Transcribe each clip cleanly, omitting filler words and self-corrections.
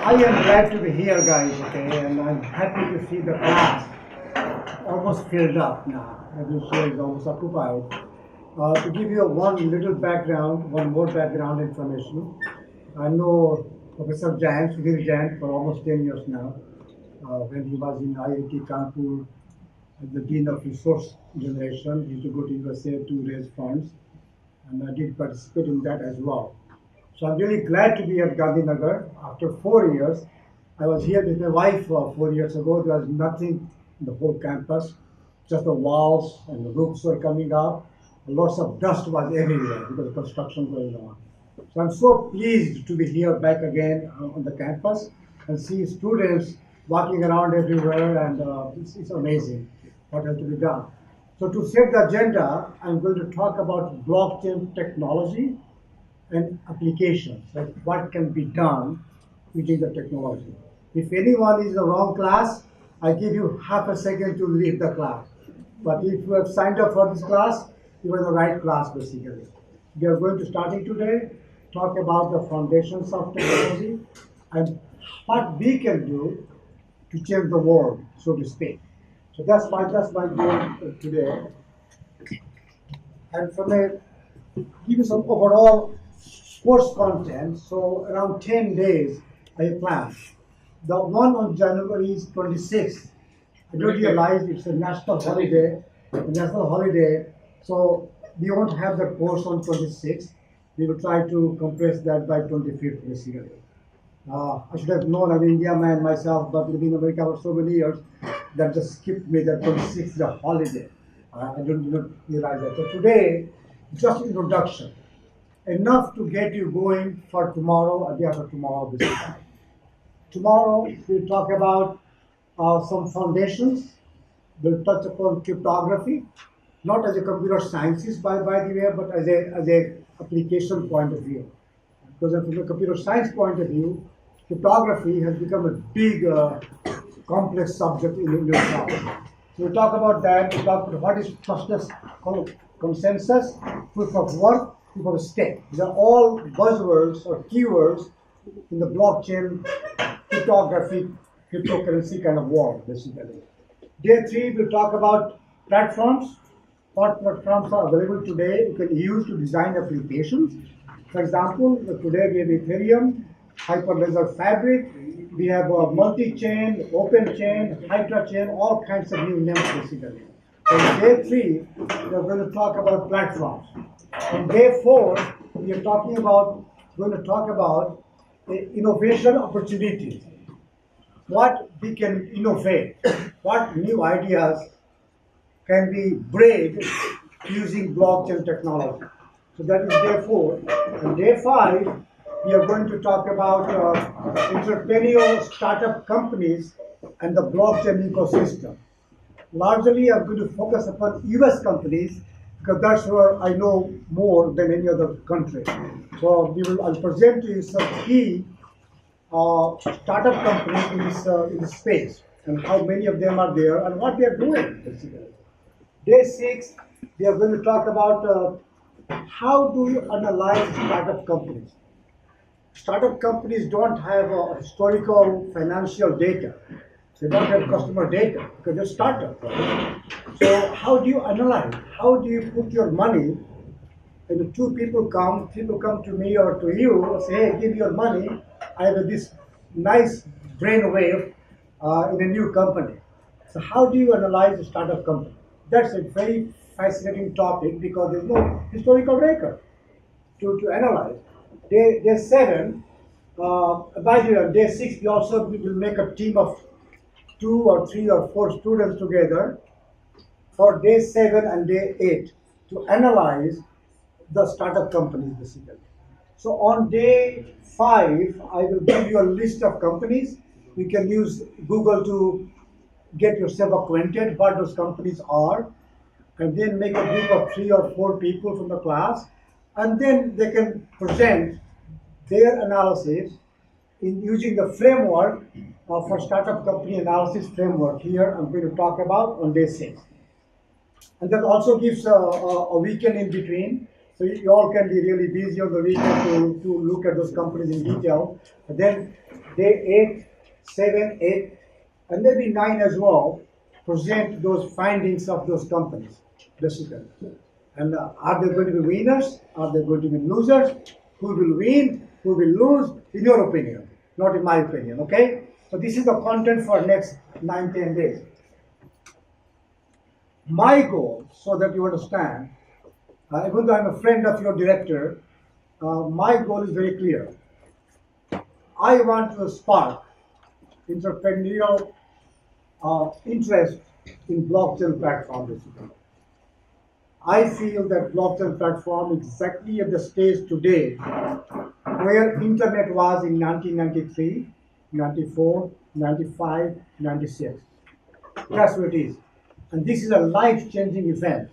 I am glad to be here, guys, okay, and I'm happy to see the class almost filled up now. Every chair is almost occupied. To give you one little background, one more background information, I know Professor Jain, Sudhir Jain, for almost 10 years now. When he was in IIT Kanpur, as the Dean of Resource Generation, he used to go to USA to raise funds, and I did participate in that as well. So I'm really glad to be at Gandhinagar. After 4 years, I was here with my wife 4 years ago. There was nothing in the whole campus, just the walls and the roofs were coming up. Lots of dust was everywhere because of construction going on. So I'm so pleased to be here back again on the campus and see students walking around everywhere, and it's amazing what has to be done. So to set the agenda, I'm going to talk about blockchain technology and applications, like what can be done using the technology. If anyone is in the wrong class, I give you half a second to leave the class. But if you have signed up for this class, you are in the right class basically. We are going to starting today, talk about the foundations of technology and what we can do to change the world, so to speak. So that's my goal today. And from a give you some overall course content. So around 10 days I plan. The one on January is 26th. I don't realize it's a national holiday. So we won't have the course on 26th. We will try to compress that by 25th basically. I should have known, I'm an India man myself, but living in America for so many years, that just skipped me that 26th is a holiday. I didn't realize that. So today, just introduction. Enough to get you going for tomorrow or day after tomorrow. Basically. Tomorrow, we'll talk about some foundations. We'll touch upon cryptography, not as a computer scientist by the way, but as a application point of view. Because from a computer science point of view, cryptography has become a big, complex subject in itself. So we'll talk about that. We'll talk about what is trustless consensus, proof of work, proof of stake. These are all buzzwords or keywords in the blockchain, cryptography, cryptocurrency kind of world, basically. Day 3, we'll talk about platforms. What platforms are available today you can use to design applications. For example, today we have Ethereum, Hyperledger Fabric, we have a multi-chain, open chain, Hydra chain, all kinds of new names basically. On day 3, we are going to talk about platforms. On day 4, we are going to talk about innovation opportunities. What we can innovate, what new ideas can be bred using blockchain technology. So that is day 4. And day 5, we are going to talk about entrepreneurial startup companies and the blockchain ecosystem. Largely, I'm going to focus upon US companies because that's where I know more than any other country. So I'll present to you some key startup companies in this space and how many of them are there and what they are doing. Basically. Day 6, we are going to talk about how do you analyze startup companies. Startup companies don't have historical financial data. They don't have customer data because they're startup. Right? So how do you analyze? How do you put your money? And two people come to me or to you and say, hey, give me your money. I have this nice brainwave in a new company. So how do you analyze a startup company? That's a very fascinating topic because there's no historical record to analyze. Day 7, by the way, on day 6, we will make a team of 2 or 3 or 4 students together for day 7 and day 8 to analyze the startup companies basically. So on day 5, I will give you a list of companies. You can use Google to get yourself acquainted what those companies are, and then make a group of 3 or 4 people from the class, and then they can present their analysis in using the framework for startup company analysis framework. Here I'm going to talk about on day 6. And that also gives a weekend in between So you all can be really busy on the weekend to look at those companies in detail. But then day 8, 7, 8, and maybe 9 as well, present those findings of those companies, basically. And are they going to be winners? Are they going to be losers? Who will win? Who will lose? In your opinion, not in my opinion, okay? So this is the content for next 9, 10 days. My goal, so that you understand, even though I'm a friend of your director, my goal is very clear. I want to spark entrepreneurial interest in blockchain platform, basically. I feel that blockchain platform exactly at the stage today where internet was in 1993, 94, 95, 96. That's what it is. And this is a life-changing event.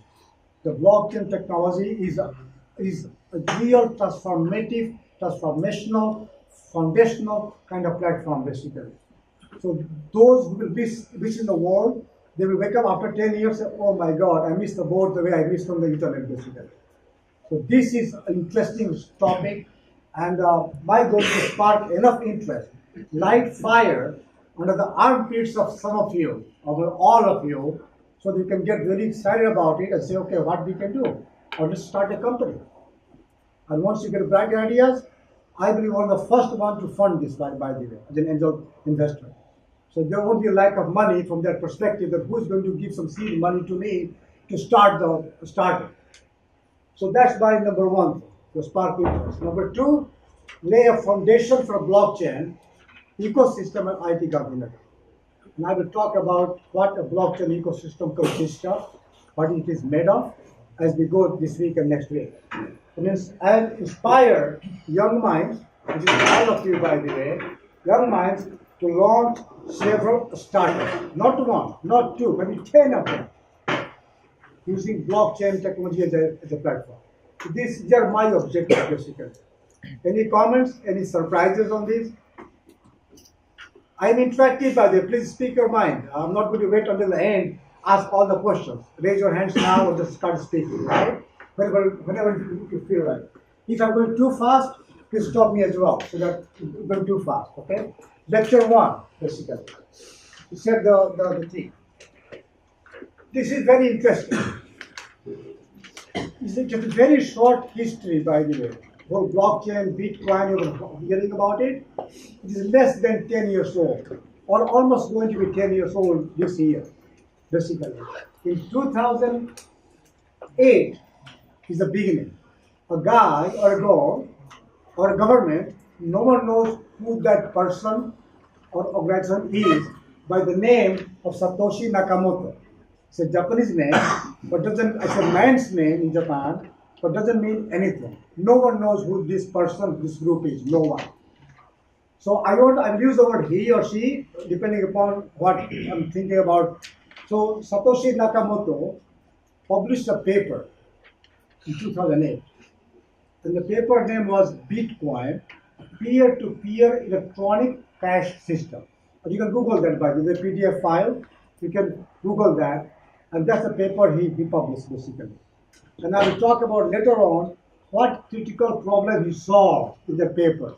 The blockchain technology is a real transformational, foundational kind of platform, basically. So those who will be in the world, they will wake up after 10 years and say, oh my God, I missed the boat the way I missed from the internet, basically. So this is an interesting topic, and my goal is to spark enough interest, light fire under the armpits of some of you, or all of you, so that you can get really excited about it and say, okay, what we can do, or let's start a company. And once you get bright ideas, I will be one of the first one to fund this, by the way, as an angel investor. So there won't be a lack of money from that perspective that who's going to give some seed money to me to start it. So that's my number one, to spark interest. Number two, lay a foundation for blockchain ecosystem and IT governance. And I will talk about what a blockchain ecosystem consists of, what it is made of, as we go this week and next week. And inspire young minds, which is all of you, by the way, young minds to launch several startups, not one, not two, maybe 10 of them, using blockchain technology as a platform. So these are my objectives, basically. Any comments, any surprises on this? I'm interactive, by the way. Please speak your mind. I'm not going to wait until the end, ask all the questions. Raise your hands now or just start speaking, right? Whenever you feel like. If I'm going too fast, please stop me as well, so that you're going too fast, okay? Lecture 1, basically. You said the thing. This is very interesting. It's just a very short history, by the way. Whole blockchain, Bitcoin, you're hearing about it. It is less than 10 years old, or almost going to be 10 years old this year, basically. In 2008 is the beginning. A guy or a girl or a government, no one knows who that person or organization is by the name of Satoshi Nakamoto. It's a Japanese name, but it's a man's name in Japan, but doesn't mean anything. No one knows who this person, this group is, no one. So I'll use the word he or she, depending upon what I'm thinking about. So Satoshi Nakamoto published a paper in 2008. And the paper name was Bitcoin, Peer-to-Peer Electronic Cash System. And you can Google that, by the way, PDF file. You can Google that. And that's the paper he published, basically. And I will talk about later on what critical problem he solved in the paper.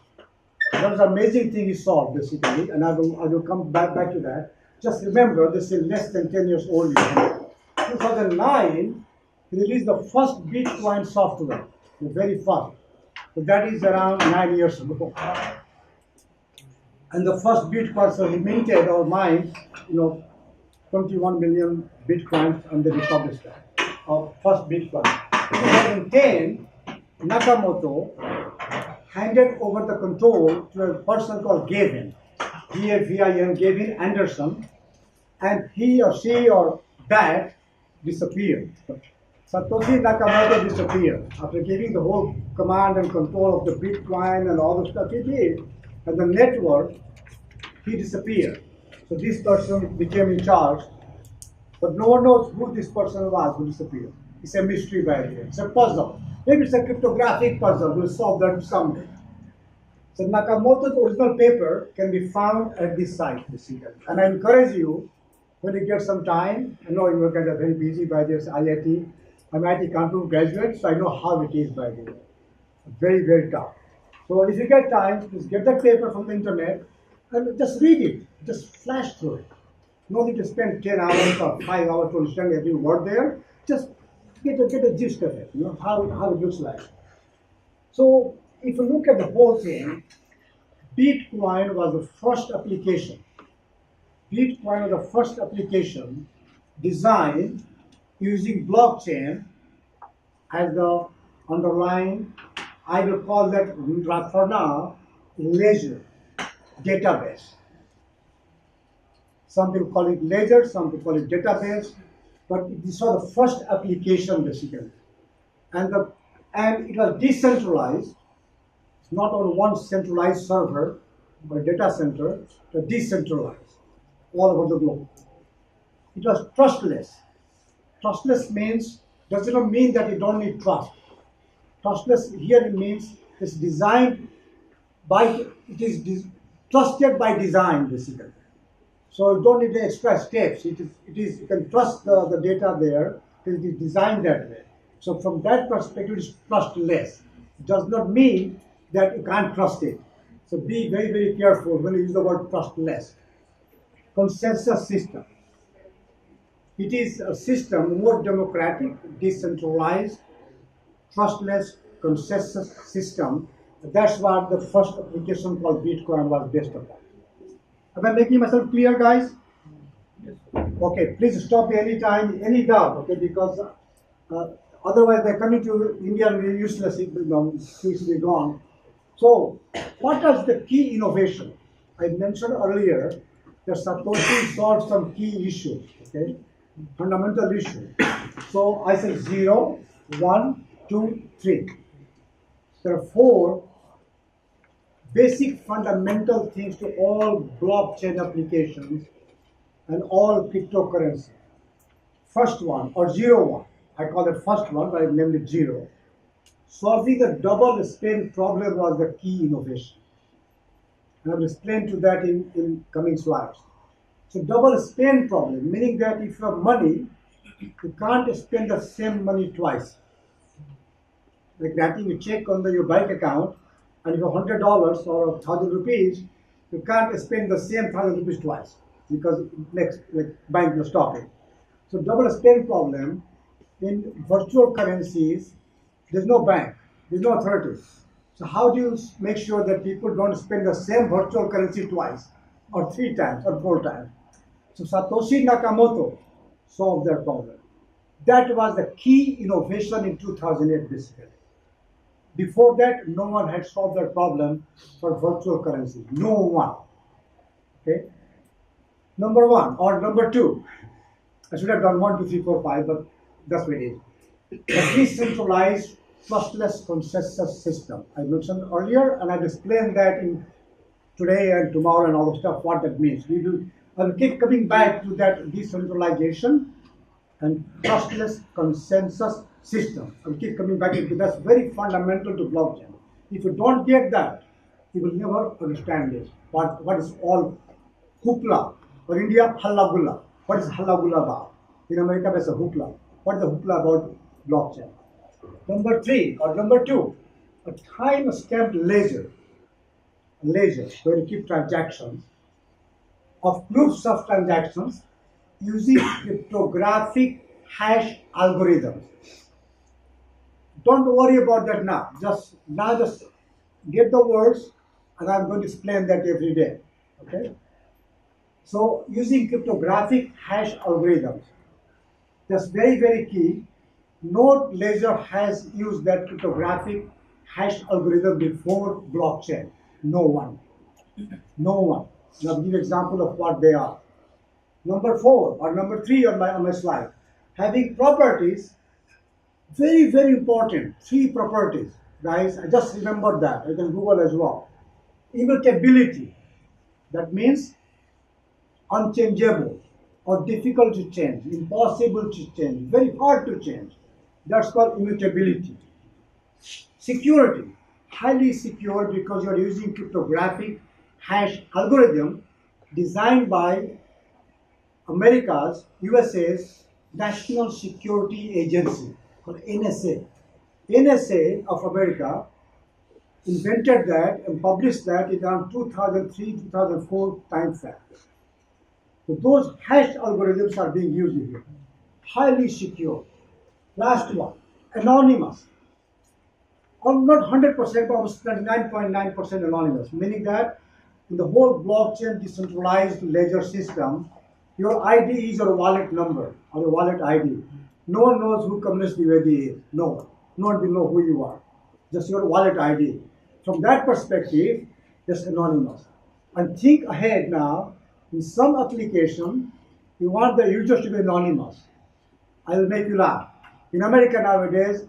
That was an amazing thing he solved, basically, and I will come back to that. Just remember, this is less than 10 years old. 2009, he released the first Bitcoin software, the very first. So that is around 9 years ago. And the first Bitcoin, so he minted or mined, 21 million Bitcoins, and then he published that. First Bitcoin. In 2010, Nakamoto handed over the control to a person called Gavin, Gavin, Gavin Anderson, and he or she or that disappeared. Satoshi Nakamoto disappeared. After giving the whole command and control of the Bitcoin and all the stuff he did, and the network, he disappeared. So this person became in charge, but no one knows who this person was who disappeared. It's a mystery, by the way. It's a puzzle. Maybe it's a cryptographic puzzle. We'll solve that someday. So Nakamoto's original paper can be found at this site, basically. And I encourage you, when you get some time, I know you are kind of very busy by this IIT, I'm IT Kanpur graduate, so I know how it is, by the way. Very, very tough. So if you get time, just get that paper from the internet and just read it. Just flash through it. No need to spend 10 hours or 5 hours to understand every word there. Just get a gist of it, how it looks like. So if you look at the whole thing, Bitcoin was the first application. Bitcoin was the first application designed using blockchain as the underlying, I will call that for now, ledger database. Some people call it ledger, some people call it database, but this was the first application basically. And it was decentralized, not on one centralized server or data center, but decentralized all over the globe. It was trustless. Trustless does not mean that you don't need trust. Trustless here it means it's designed by, trusted by design basically. So you don't need the extra steps. You can trust the data there. It is designed that way. So from that perspective, it's trustless. It does not mean that you can't trust it. So be very, very careful when you use the word trustless. Consensus system. It is a system more democratic, decentralized, trustless consensus system. That's what the first application called Bitcoin was based upon. Am I making myself clear, guys? Yes. Okay, please stop me anytime, any doubt, okay, because otherwise they're coming to India and we're useless, things will be gone. So, what is the key innovation? I mentioned earlier that Satoshi solved some key issues, okay, fundamental issues. So, I said 0, 1, 2, 3. There are 4 basic fundamental things to all blockchain applications and all cryptocurrency. First one, or 0, 1. I call it first one, but I named it 0. Solving the double spend problem was the key innovation. And I will explain to that in coming slides. So double spend problem, meaning that if you have money, you can't spend the same money twice. Like writing a check on your bank account, and if you have $100 or 1,000 rupees, you can't spend the same 1,000 rupees twice because next bank will stop it. So double spend problem in virtual currencies, there's no bank, there's no authority. So how do you make sure that people don't spend the same virtual currency twice or 3 times or 4 times? So Satoshi Nakamoto solved that problem. That was the key innovation in 2008 basically. Before that, no one had solved that problem for virtual currency. No one. Okay. Number 1 or number 2. I should have done 1, 2, 3, 4, 5, but that's what it is. The decentralized trustless consensus system. I mentioned earlier, and I've explained that in today and tomorrow and all the stuff, what that means. I'll keep coming back to that decentralization and trustless consensus system. I'll keep coming back into that's very fundamental to blockchain. If you don't get that, you will never understand this. What is all hoopla? For India, halla gulla. What is halla gulla about? In America, there's a hoopla. What is the hoopla about blockchain? Number 3 or number 2, a time-stamped ledger where you keep transactions of proofs of transactions using cryptographic hash algorithms. Don't worry about that now. Just get the words, and I'm going to explain that every day. Okay? So using cryptographic hash algorithms, that's very, very key. No ledger has used that cryptographic hash algorithm before blockchain. No one. No one. I'll give you an example of what they are. Number 4 or number 3 on my slide. Having properties, very, very important. 3 properties. Guys, I just remembered that. You can Google as well. Immutability. That means unchangeable or difficult to change, impossible to change, very hard to change. That's called immutability. Security, highly secure because you are using cryptographic hash algorithm designed by USA's National Security Agency. called NSA. NSA of America invented that and published that in around 2003-2004 time frame. So those hashed algorithms are being used here. Highly secure. Last one, anonymous. Not 100%, but almost 99.9% anonymous, meaning that in the whole blockchain decentralized ledger system, your ID is your wallet number or your wallet ID. No one knows who Kamalesh Dwivedi is. No one. No one will know who you are. Just your wallet ID. From that perspective, just anonymous. And think ahead now, in some application, you want the users to be anonymous. I will make you laugh. In America nowadays,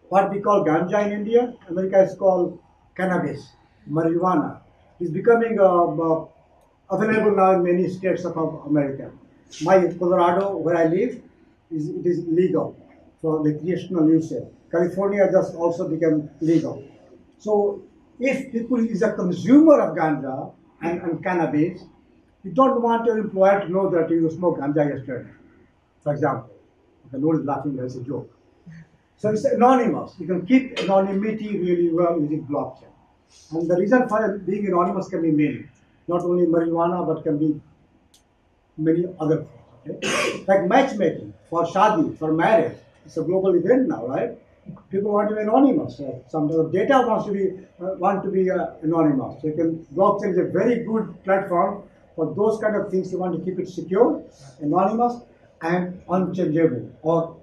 what we call ganja in India, America is called cannabis, marijuana. It's becoming available now in many states of America. My Colorado, where I live, it is legal for recreational usage. California just also became legal. So if people is a consumer of ganja and cannabis, you don't want your employer to know that you smoked ganja yesterday, for example. The Lord is laughing, that's a joke. So it's anonymous. You can keep anonymity really well using blockchain. And the reason for being anonymous can be many. Not only marijuana, but can be many other things. Okay? Like matchmaking for shadi, for marriage. It's a global event now, right? People want to be anonymous. Some data want to be anonymous. So blockchain is a very good platform for those kind of things. You want to keep it secure, anonymous, and unchangeable or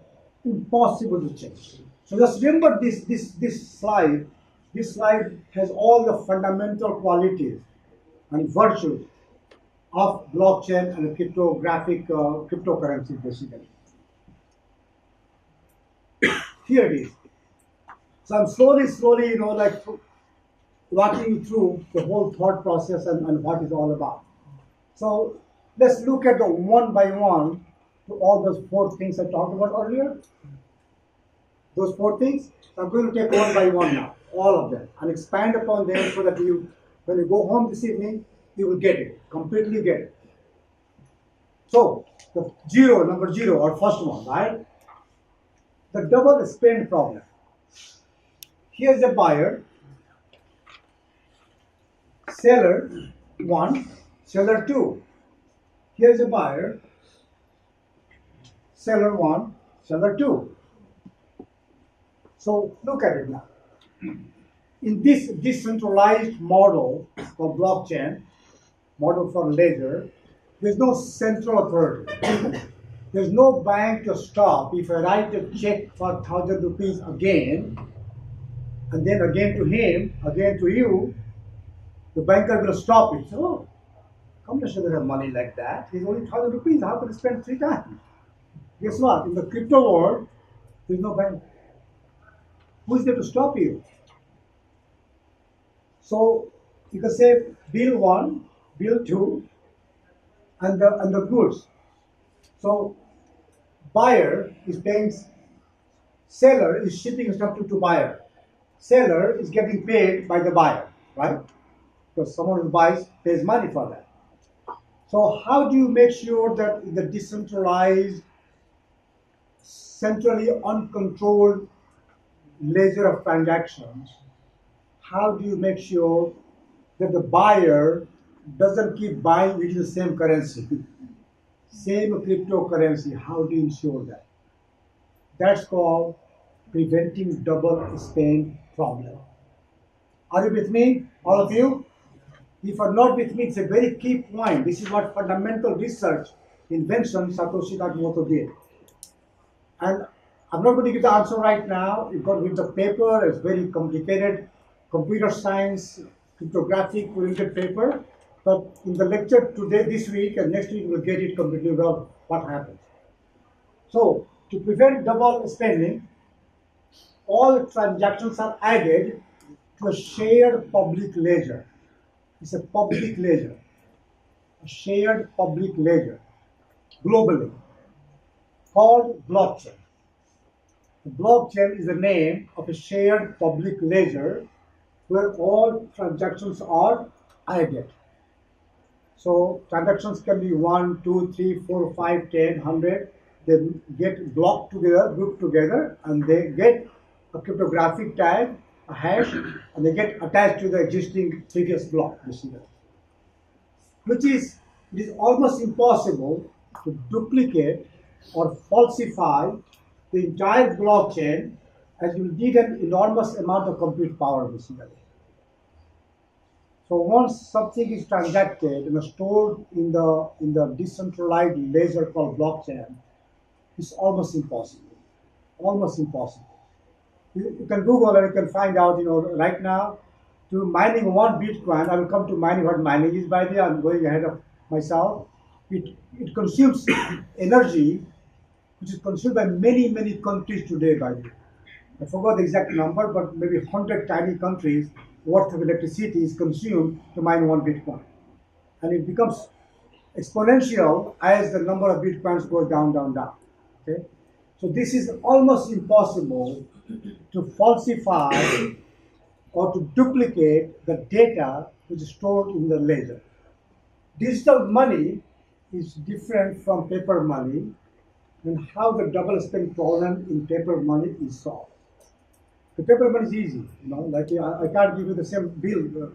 impossible to change. So just remember this slide. This slide has all the fundamental qualities and virtues of blockchain and cryptocurrency basically. Here it is. So I'm slowly, walking you through the whole thought process and what it's all about. So let's look at the one by one to all those four things I talked about earlier. Those four things, I'm going to take one by one now, all of them, and expand upon them so that when you go home this evening, you will get it, completely get it. So, the number zero, or first one, right? The double spend problem. Here's a buyer, seller 1, seller 2. Here's a buyer, seller 1, seller 2. So look at it now. In this decentralized model for blockchain, model for ledger, there's no central authority. There's no bank to stop. If I write a check for 1,000 rupees again, and then again to him, again to you, the banker will stop it. So, Kamalesh doesn't have money like that. He's only 1,000 rupees. How can he spend 3 times? Guess what? In the crypto world, there's no bank. Who is there to stop you? So you can say bill 1, bill 2, and the goods. So buyer is paying, seller is shipping stuff to buyer. Seller is getting paid by the buyer, right? Because someone who buys pays money for that. So how do you make sure that in the decentralized, centrally uncontrolled ledger of transactions, how do you make sure that the buyer doesn't keep buying using the same currency, same cryptocurrency? How do you ensure that? That's called preventing double spend problem. Are you with me, all of you? If you're not with me, it's a very key point. This is what fundamental research invention Satoshi Nakamoto did. And I'm not going to give the answer right now. You've got to read the paper. It's very complicated, computer science, cryptographic related paper. But in the lecture today, this week, and next week, we'll get it completely well what happens. So, to prevent double spending, all transactions are added to a shared public ledger. It's a public ledger, a shared public ledger, globally, called blockchain. The blockchain is the name of a shared public ledger where all transactions are added. So transactions can be 1, 2, 3, 4, 5, 10, 100. they get blocked together, grouped together, and they get a cryptographic tag, a hash, and they get attached to the existing previous block, basically. Which is, it is almost impossible to duplicate or falsify the entire blockchain, as you need an enormous amount of compute power, basically. So once something is transacted and stored in the decentralized ledger called blockchain, it's almost impossible. Almost impossible. You can Google and you can find out, right now, to mining one Bitcoin, I will come to mining, what mining is, by the way, I'm going ahead of myself. It consumes energy, which is consumed by many, many countries today, by the way. I forgot the exact number, but maybe 100 tiny countries worth of electricity is consumed to mine one Bitcoin. And it becomes exponential as the number of Bitcoins goes down, down, down. Okay? So this is almost impossible to falsify or to duplicate the data which is stored in the ledger. Digital money is different from paper money, and how the double spend problem in paper money is solved. The paper money is easy, like I can't give you the same bill,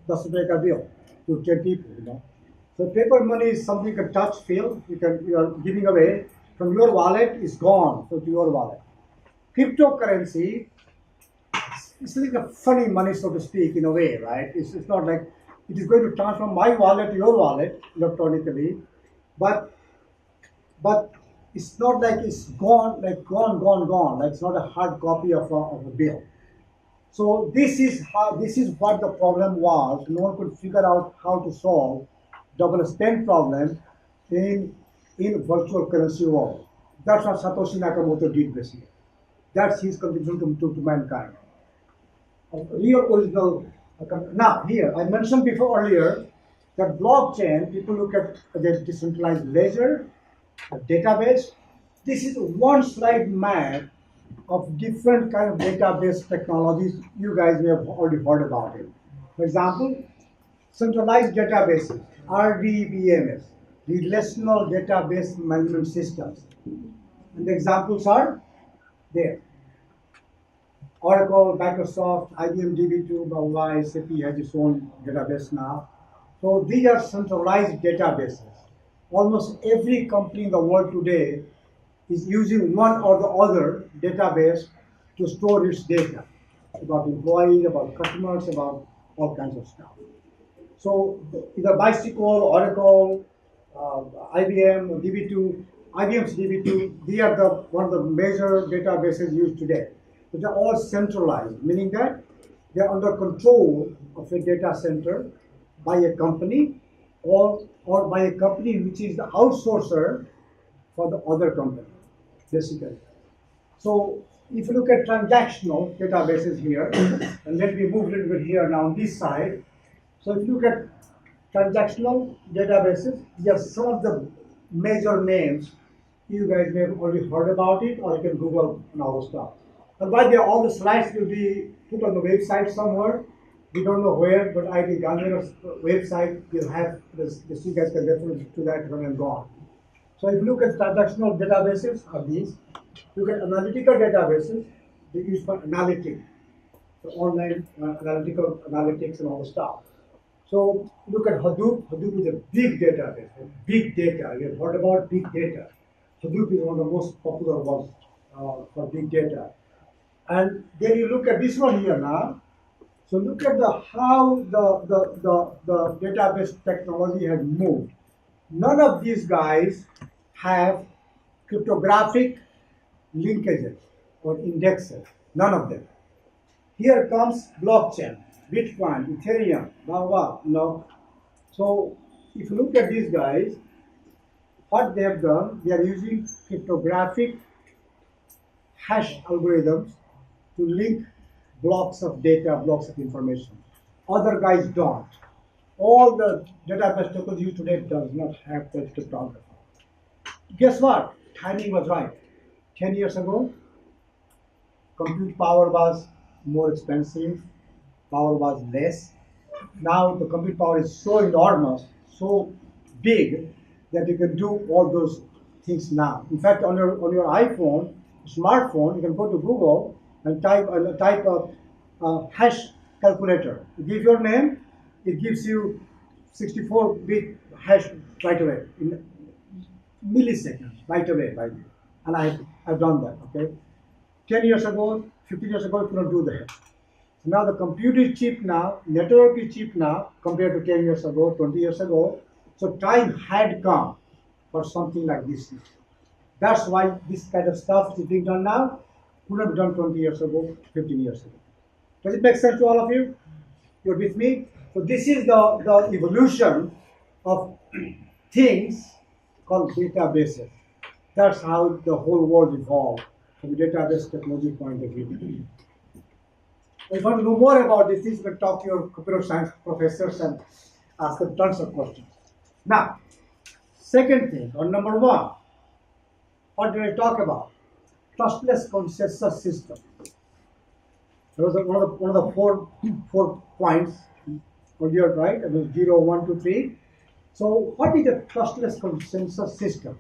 doesn't make a bill to 10 people, So paper money is something you can touch, feel, you are giving away from your wallet, is gone to your wallet. Cryptocurrency, it's like a funny money, so to speak, in a way, right? It's not like it is going to transfer my wallet to your wallet electronically, but it's not like it's gone, gone. Like it's not a hard copy of a bill. So this is what the problem was. No one could figure out how to solve double spend problem in virtual currency world. That's what Satoshi Nakamoto did, basically. That's his contribution to mankind. Real original. Now here I mentioned before earlier that blockchain. People look at the decentralized ledger, a database. This is one slide map of different kind of database technologies. You guys may have already heard about it. For example, centralized databases, RDBMS, relational database management systems. And the examples are there. Oracle, Microsoft, IBM DB2, blah, blah, SAP has its own database now. So these are centralized databases. Almost every company in the world today is using one or the other database to store its data about employees, about customers, about all kinds of stuff. So either MySQL, Oracle, IBM, DB2, IBM's DB2, they are one of the major databases used today. But they're all centralized, meaning that they're under control of a data center by a company or by a company which is the outsourcer for the other company, basically. So if you look at transactional databases here, and let me move a little bit here now on this side. So if you look at transactional databases, yes, some of the major names, you guys may have already heard about it, or you can Google and all the stuff. And by the way, all the slides will be put on the website somewhere. We don't know where, but I think on your website will have this. You guys can refer to that when I'm gone. So if you look at transactional databases, are these. Look at analytical databases. They use for analytics, so online analytical analytics and all the stuff. So look at Hadoop. Hadoop is a big database. Big data. You have heard about big data. Hadoop is one of the most popular ones for big data. And then you look at this one here now. So look at how the database technology has moved. None of these guys have cryptographic linkages or indexes. None of them. Here comes blockchain, Bitcoin, Ethereum, blah blah. No. So if you look at these guys, what they have done, they are using cryptographic hash algorithms to link blocks of data, blocks of information. Other guys don't. All the database tokens used today does not have that cryptography. Guess what? Timing was right. 10 years ago, compute power was more expensive, power was less. Now the compute power is so enormous, so big, that you can do all those things now. In fact, on your iPhone, smartphone, you can go to Google and type a hash calculator. You give your name, it gives you 64-bit hash right away in milliseconds, right away, by the way. And I've done that. Okay, 10 years ago, 15 years ago, you couldn't do that. So now the computer is cheap now, network is cheap now compared to 10 years ago, 20 years ago. So time had come for something like this. That's why this kind of stuff is being done now could have been done 20 years ago, 15 years ago. Does it make sense to all of you? You're with me? So this is the evolution of things called databases. That's how the whole world evolved from a database technology point of view. If you want to know more about these things, you can talk to your computer science professors and ask them tons of questions. Now, second thing, or number one, what did I talk about? Trustless consensus system. That was one of the four points earlier, right? It was 0, 1, 2, 3. So what is a trustless consensus system?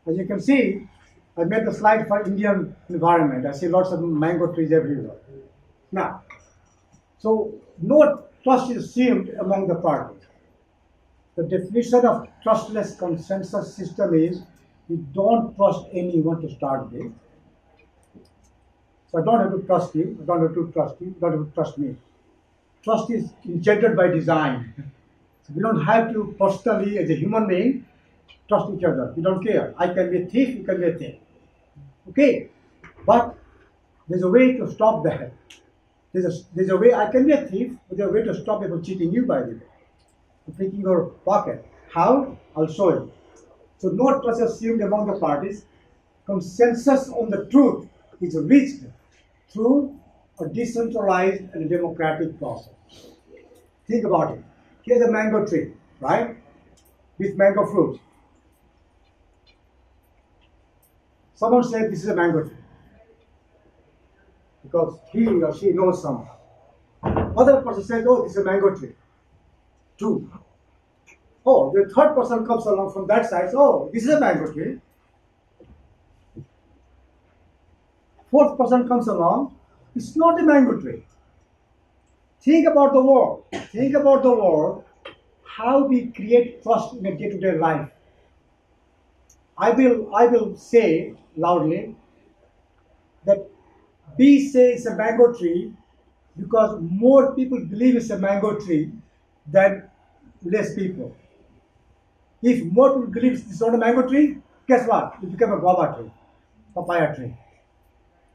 As you can see, I made the slide for Indian environment. I see lots of mango trees everywhere. Now, so no trust is assumed among the parties. The definition of trustless consensus system is you don't trust anyone to start with. So I don't have to trust you, I don't have to trust you, you don't have to trust me. Trust is engendered by design. So we don't have to personally, as a human being, trust each other. We don't care. I can be a thief, you can be a thief. Okay? But there's a way to stop that. There's a way I can be a thief, but there's a way to stop people cheating you, by the way. Picking your pocket. How? I'll show you. So no trust is assumed among the parties. Consensus on the truth is reached through a decentralized and democratic process. Think about it. Here's a mango tree, right? With mango fruit. Someone said this is a mango tree because he or she knows someone. Other person says, oh, this is a mango tree. Two. Oh, the third person comes along from that side. Oh, this is a mango tree. Fourth person comes along. It's not a mango tree. Think about the world. Think about the world. How we create trust in a day-to-day life. I will say loudly that B says it's a mango tree because more people believe it's a mango tree than less people. If more people believe it's not a mango tree, guess what? It became a guava tree, papaya tree.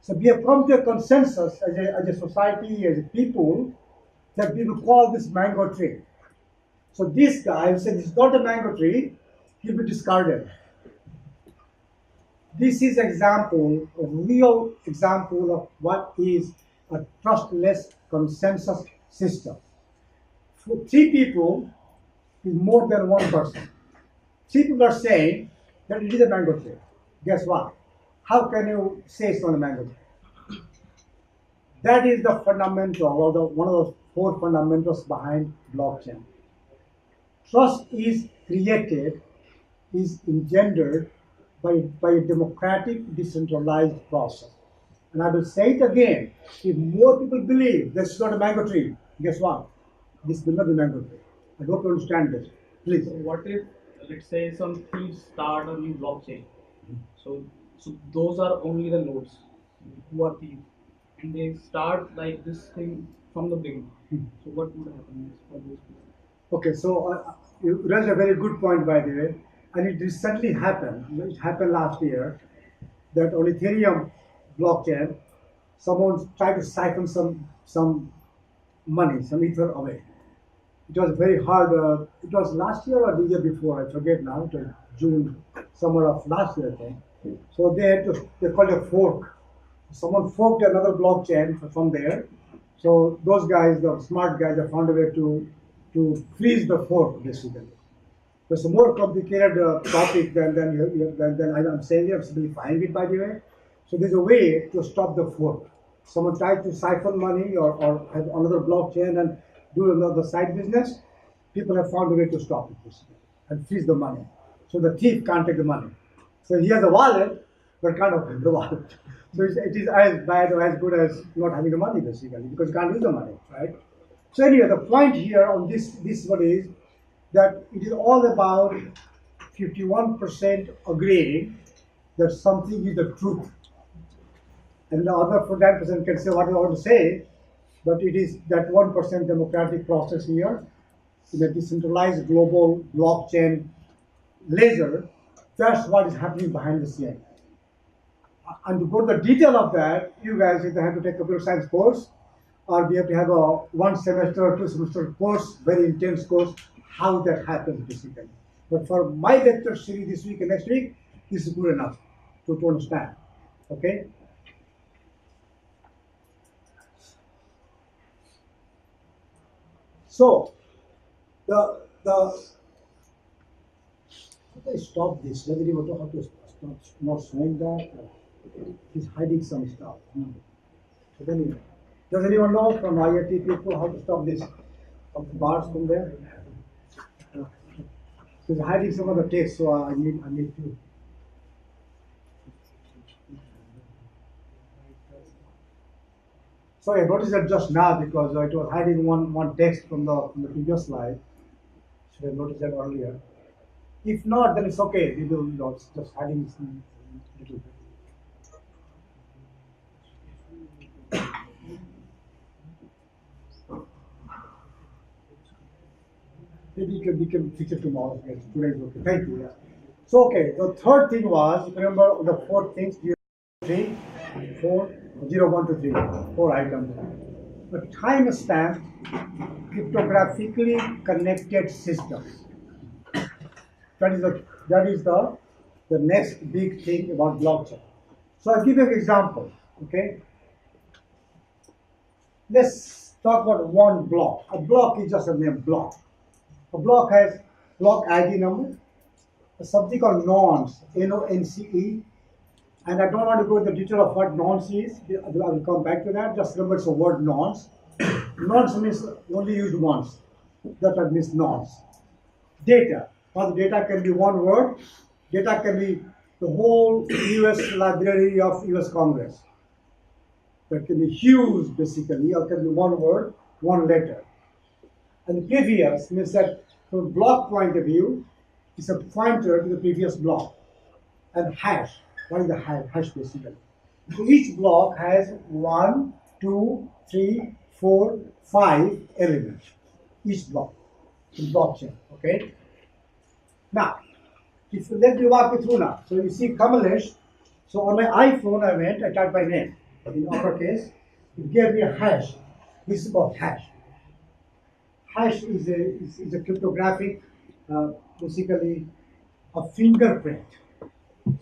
So we have come to a consensus as a society, as a people, that we will call this mango tree. So this guy who said it's not a mango tree, he'll be discarded. This is example, a real example of what is a trustless consensus system. For three people is more than one person. Three people are saying that it is a mango tree. Guess what? How can you say it's not a mango tree? That is the fundamental, or one of the four fundamentals behind blockchain. Trust is created, is engendered by a democratic, decentralized process. And I will say it again, if more people believe this is not a mango tree, guess what? This will not be a mango tree. I hope you understand this. Please. So what if, let's say, some thieves start a new blockchain? So those are only the nodes who are thieves, and they start like this thing from the beginning. So what would happen for those people? Okay, so you raised a very good point, by the way, and it recently happened. It happened last year that on Ethereum blockchain, someone tried to siphon some money, some ether away. It was very hard. It was last year or the year before, I forget now. It was June, summer of last year, I think. So they called it a fork. Someone forked another blockchain from there. So those guys, the smart guys, have found a way to freeze the fork, basically. It's a more complicated topic than I'm saying. I'm simplifying it, by the way. So there's a way to stop the fork. Someone tried to siphon money or have another blockchain and do another side business. People have found a way to stop it, basically, and freeze the money. So the thief can't take the money. So he has a wallet, but can't open the wallet. So it is as bad or as good as not having the money basically, because you can't use the money, right? So anyway, the point here on this one is that it is all about 51% agreeing that something is the truth, and the other 49% can say what they want to say, but it is that 1% democratic process here in a decentralized global blockchain ledger. That's what is happening behind the scene. And to go to the detail of that, you guys either have to take a computer science course, or we have to have a 1 semester or 2 semester course, very intense course, how that happens basically. But for my lecture series this week and next week, this is good enough to understand. Okay? So the how do I stop this? Whether you want to have to stop not showing that, he's hiding some stuff. So then, does anyone know from IIT people how to stop this bars from there? He's hiding some of the text, so I need to. So I noticed that just now because it was hiding one text from the previous slide. Should have noticed that earlier. If not, then it's okay. We will just hiding some little bit. Maybe we can fix it tomorrow. Yes, today is okay. Thank you. Yeah. So okay, the third thing was, remember the four things, 3, 4, 0, 1, 2, 3, 4 items. A timestamp cryptographically connected system. That is the next big thing about blockchain. So I'll give you an example. Okay. Let's talk about one block. A block is just a name, block. A block has block ID number, something called nonce, Nonce, and I don't want to go into the detail of what nonce is. I will come back to that. Just remember it's a word nonce. Nonce means only used once. That means nonce. Data. Now the data can be one word. Data can be the whole US library of US Congress. That can be huge basically, or can be one word, one letter. And previous means that from a block point of view, it's a pointer to the previous block. And hash, what is the hash basically? So each block has 1, 2, 3, 4, 5 elements. Each block in blockchain. Okay. Now, let me walk you through now. So you see Kamalesh. So on my iPhone, I typed my name in uppercase. It gave me a hash. This is about hash. Hash is a cryptographic, basically a fingerprint.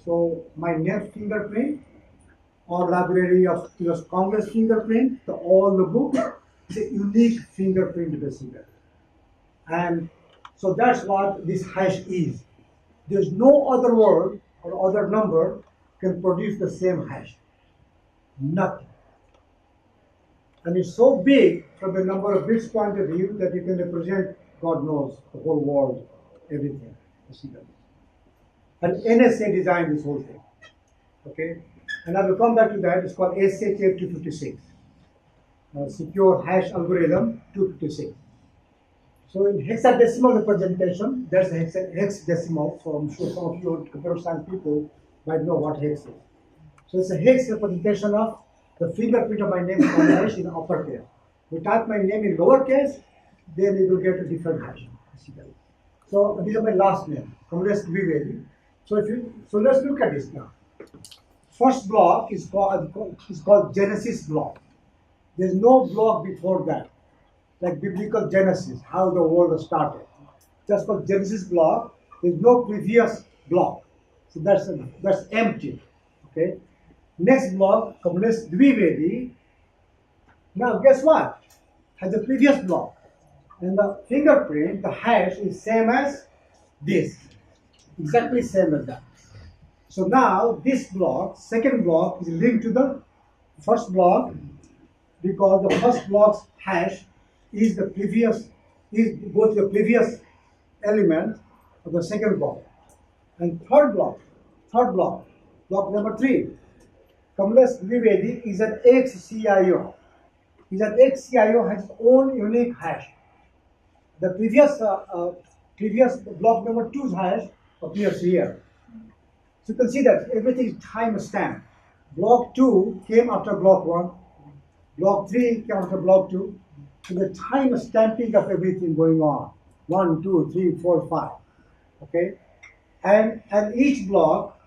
So my name fingerprint or library of US Congress fingerprint, all the book is a unique fingerprint basically. And so that's what this hash is. There's no other word or other number can produce the same hash. Nothing. And it's so big from the number of bits point of view that you can represent, God knows, the whole world, everything. And NSA designed this whole thing. Okay? And I will come back to that. It's called SHA 256. Secure Hash Algorithm 256. So in hexadecimal representation, there's a hexadecimal. So I'm sure some of you computer science people might know what hex is. So it's a hex representation of the fingerprint of my name Kamalesh in uppercase. We type my name in lowercase, then we will get a different hash. So this is my last name, Kamalesh Dwivedi. So let's look at this now. First block is called Genesis block. There's no block before that, like biblical Genesis, how the world started. Just called Genesis block. There's no previous block, so that's empty. Okay. Next block, Kamalesh Dwivedi. Now, guess what? Has the previous block. And the fingerprint, the hash, is same as this. Exactly same as that. So now, this block, second block, is linked to the first block because the first block's hash is the previous, go to the previous element of the second block. And third block Third block. Block number 3. Kamalesh Dwivedi is an ex-CIO. He's an ex-CIO, has his own unique hash. The previous block number 2's hash appears here. So you can see that everything is time stamped. Block 2 came after block 1. Block 3 came after block 2. So the time stamping of everything going on. 1, 2, 3, 4, 5. Okay? And each block,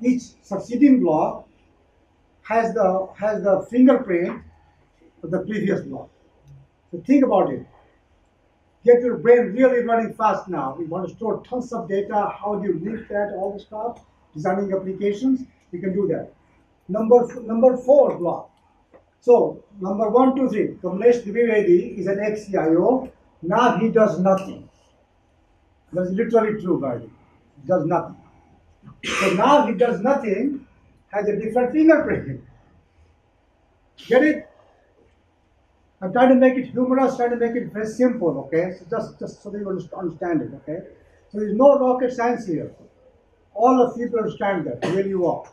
each succeeding block has the fingerprint of the previous block. So think about it. Get your brain really running fast now. You want to store tons of data, how do you link that, all the stuff, designing applications, you can do that. Number 4 block. So number 1, 2, 3. Kamalesh Dwivedi is an ex-CIO. Now he does nothing. That's literally true, by the way. He does nothing. So now he does nothing, has a different fingerprint. Get it? I'm trying to make it humorous, trying to make it very simple, okay? So just so that you understand it, okay? So there's no rocket science here. All of you understand that really well.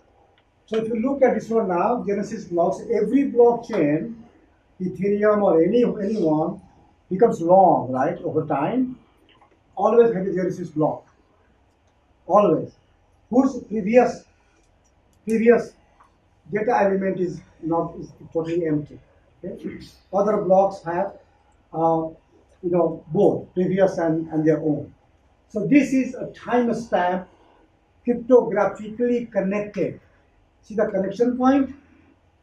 So if you look at this one now, Genesis blocks, every blockchain, Ethereum or anyone, becomes long, right, over time. Always have a Genesis block. Always. Whose previous data element is totally empty. Okay? Other blocks have both previous and their own. So this is a timestamp cryptographically connected. See the connection point?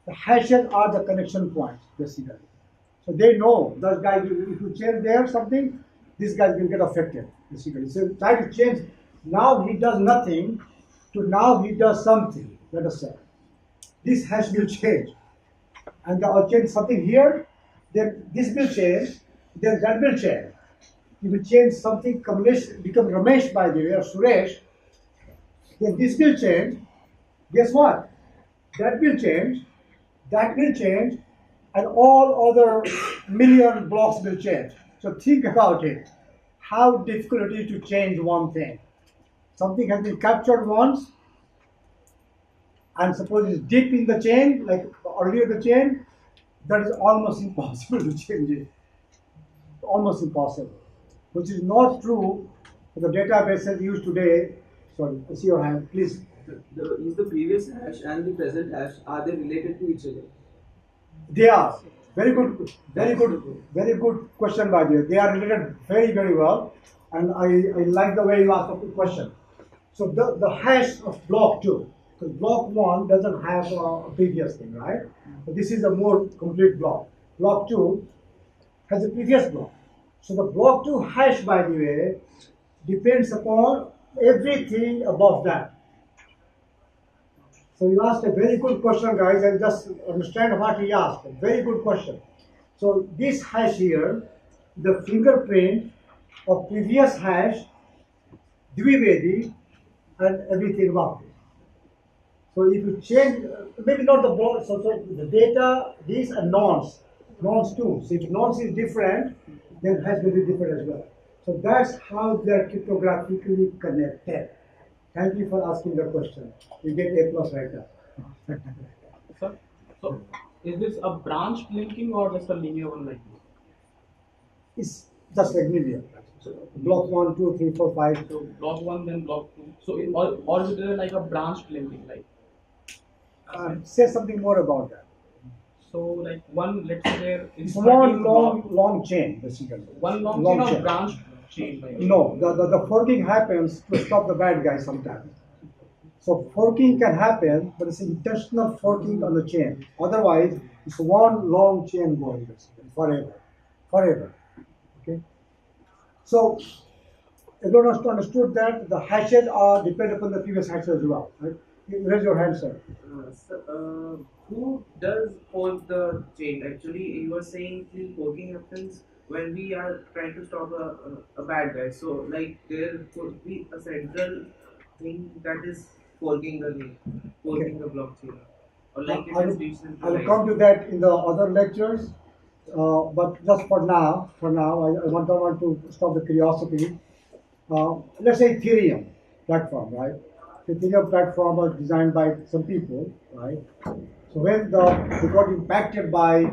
The hashes are the connection points, basically. So they know those guys, if you change there something, these guys will get affected, basically. So try to change, now he does nothing, to now he does something, let us say. This hash will change. And I'll change something here, then this will change, then that will change. You will change something, Kamalesh become Ramesh, by the way, or Suresh, then this will change. Guess what? That will change, and all other million blocks will change. So think about it. How difficult it is to change one thing. Something has been captured once, and suppose it's deep in the chain, like earlier the chain, that is almost impossible to change it. Almost impossible. Which is not true for the databases used today. Sorry, I see your hand, please. Is the previous hash and the present hash, are they related to each other? They are. Very good question, by the way. They are related very, very well. And I like the way you asked the question. So the hash of block 2, because block 1 doesn't have a previous thing, right? So this is a more complete block. Block 2 has a previous block. So the block 2 hash, by the way, depends upon everything above that. So you asked a very good question, guys, and just understand what he asked. A very good question. So this hash here, the fingerprint of previous hash, Dwivedi, and everything about it. So if you change, maybe not the block, so the data, these are nonce too. So if nonce is different, then hash will be different as well. So that's how they're cryptographically connected. Thank you for asking the question. You get A+ right now. Sir, so is this a branch linking or just a linear one like this? It's just like linear. So block 1, 2, 3, 4, 5. So block 1, then block 2. So or is it like a branch linking, like? Say something more about that. So like one, let's say there is It's one long chain, basically. one long chain or branch chain. Like No, the forking happens to stop the bad guys sometimes. So forking can happen, but it's intentional forking on the chain. Otherwise, it's one long chain going basically forever. Okay. So everyone understood that the hashes are depend upon the previous hashes as well. Right? Raise your hand, sir. Who does fork the chain? Actually, you were saying the forking happens when we are trying to stop a bad guy. So, like, there could be a central thing that is forking the blockchain, or like it is I will decentralized. come to that in the other lectures, but just for now, I want to stop the curiosity. Let's say Ethereum platform, right? the Ethereum platform was designed by some people, right? So when they got impacted by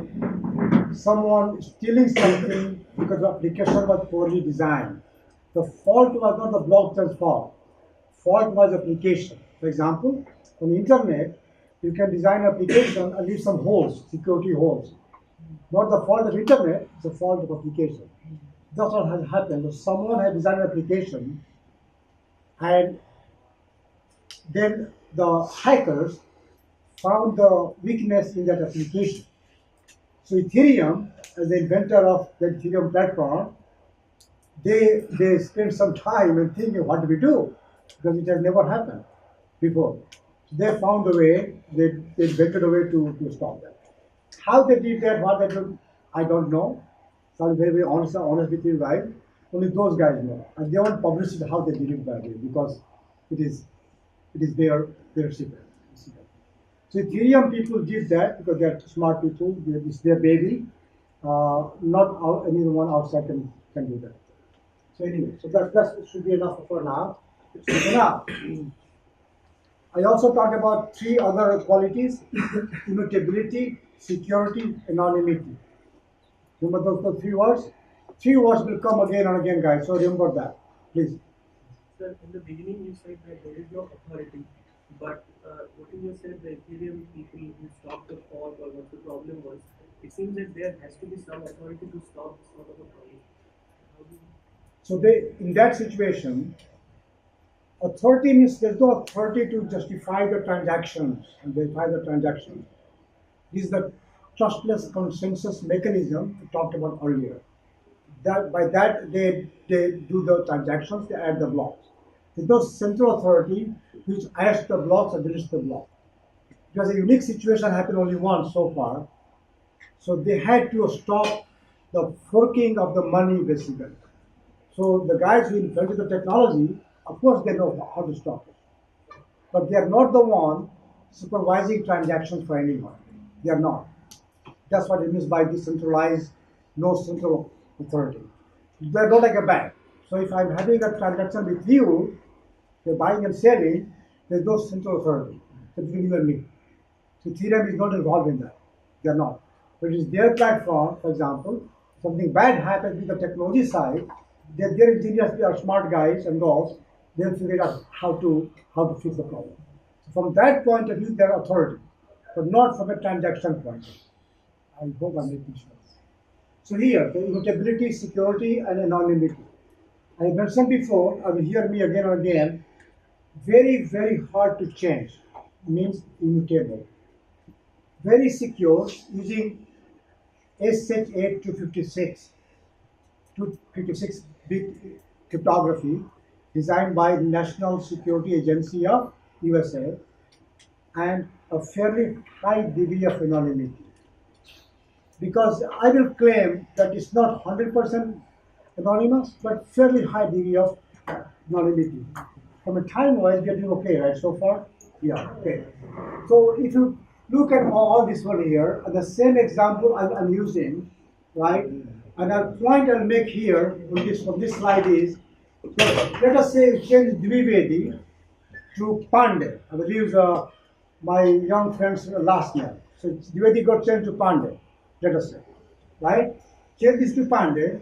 someone stealing something because the application was poorly designed, the fault was not the blockchain's fault. Fault was application. For example, on the internet, you can design an application and leave some holes, security holes. Not the fault of internet, it's the fault of application. That's what has happened. So someone had designed an application and then the hackers found the weakness in that application. So Ethereum, as the inventor of the Ethereum platform, they spent some time and thinking, what do we do? Because it has never happened before. So they found a way, they invented a way to stop that. How they did that, what they did, I don't know. So I'll be very honest with you guys. Only those guys know. And they won't publish it how they did it that way because it is their secret. So Ethereum people did that because they're smart people. It's their baby. Anyone outside can do that. So anyway, so that should be enough for now. So now, I also talked about three other qualities: immutability, security, anonymity. Remember those three words? Three words will come again and again, guys. So remember that, please. Sir, in the beginning you said that there is no authority, but what you said the Ethereum people who stopped the fault or what the problem was, it seems that there has to be some authority to stop this sort of a problem. So in that situation, authority means there's no authority to justify the transactions and verify the transactions. This is the trustless consensus mechanism we talked about earlier. By that they do the transactions, they add the blocks. There's no central authority which adds the blocks or deletes the block. Because a unique situation happened only once so far. So they had to stop the forking of the money basically. So the guys who invented the technology, of course they know how to stop it. But they are not the one supervising transactions for anyone. They are not. That's what it means by decentralized, no central authority. They're not like a bank. So if I'm having a transaction with you, you're buying and selling, there's no central authority between you and me. So Ethereum is not involved in that. They're not. But it is their platform, for example, something bad happens with the technology side, their engineers, they are smart guys and girls, they'll figure out how to fix the problem. So from that point of view, they're authority, but not from a transaction point of view. I hope I'm making sense. So here, the immutability, security, and anonymity. I mentioned before, I will hear me again and again, very, very hard to change means immutable. Very secure using SH8 to 56-bit cryptography designed by the National Security Agency of USA and a fairly high degree of anonymity. Because I will claim that it's not 100% anonymous, but fairly high degree of anonymity. From a time-wise, we are doing okay, right, so far? Yeah, okay. So if you look at all this one here, the same example I'm using, right, and a point I'll make here on this slide is, so let us say we change Dwivedi to Pandey. I will use my young friend's last name. So Dwivedi got changed to Pandey, let us say, right? Change this to Pandey.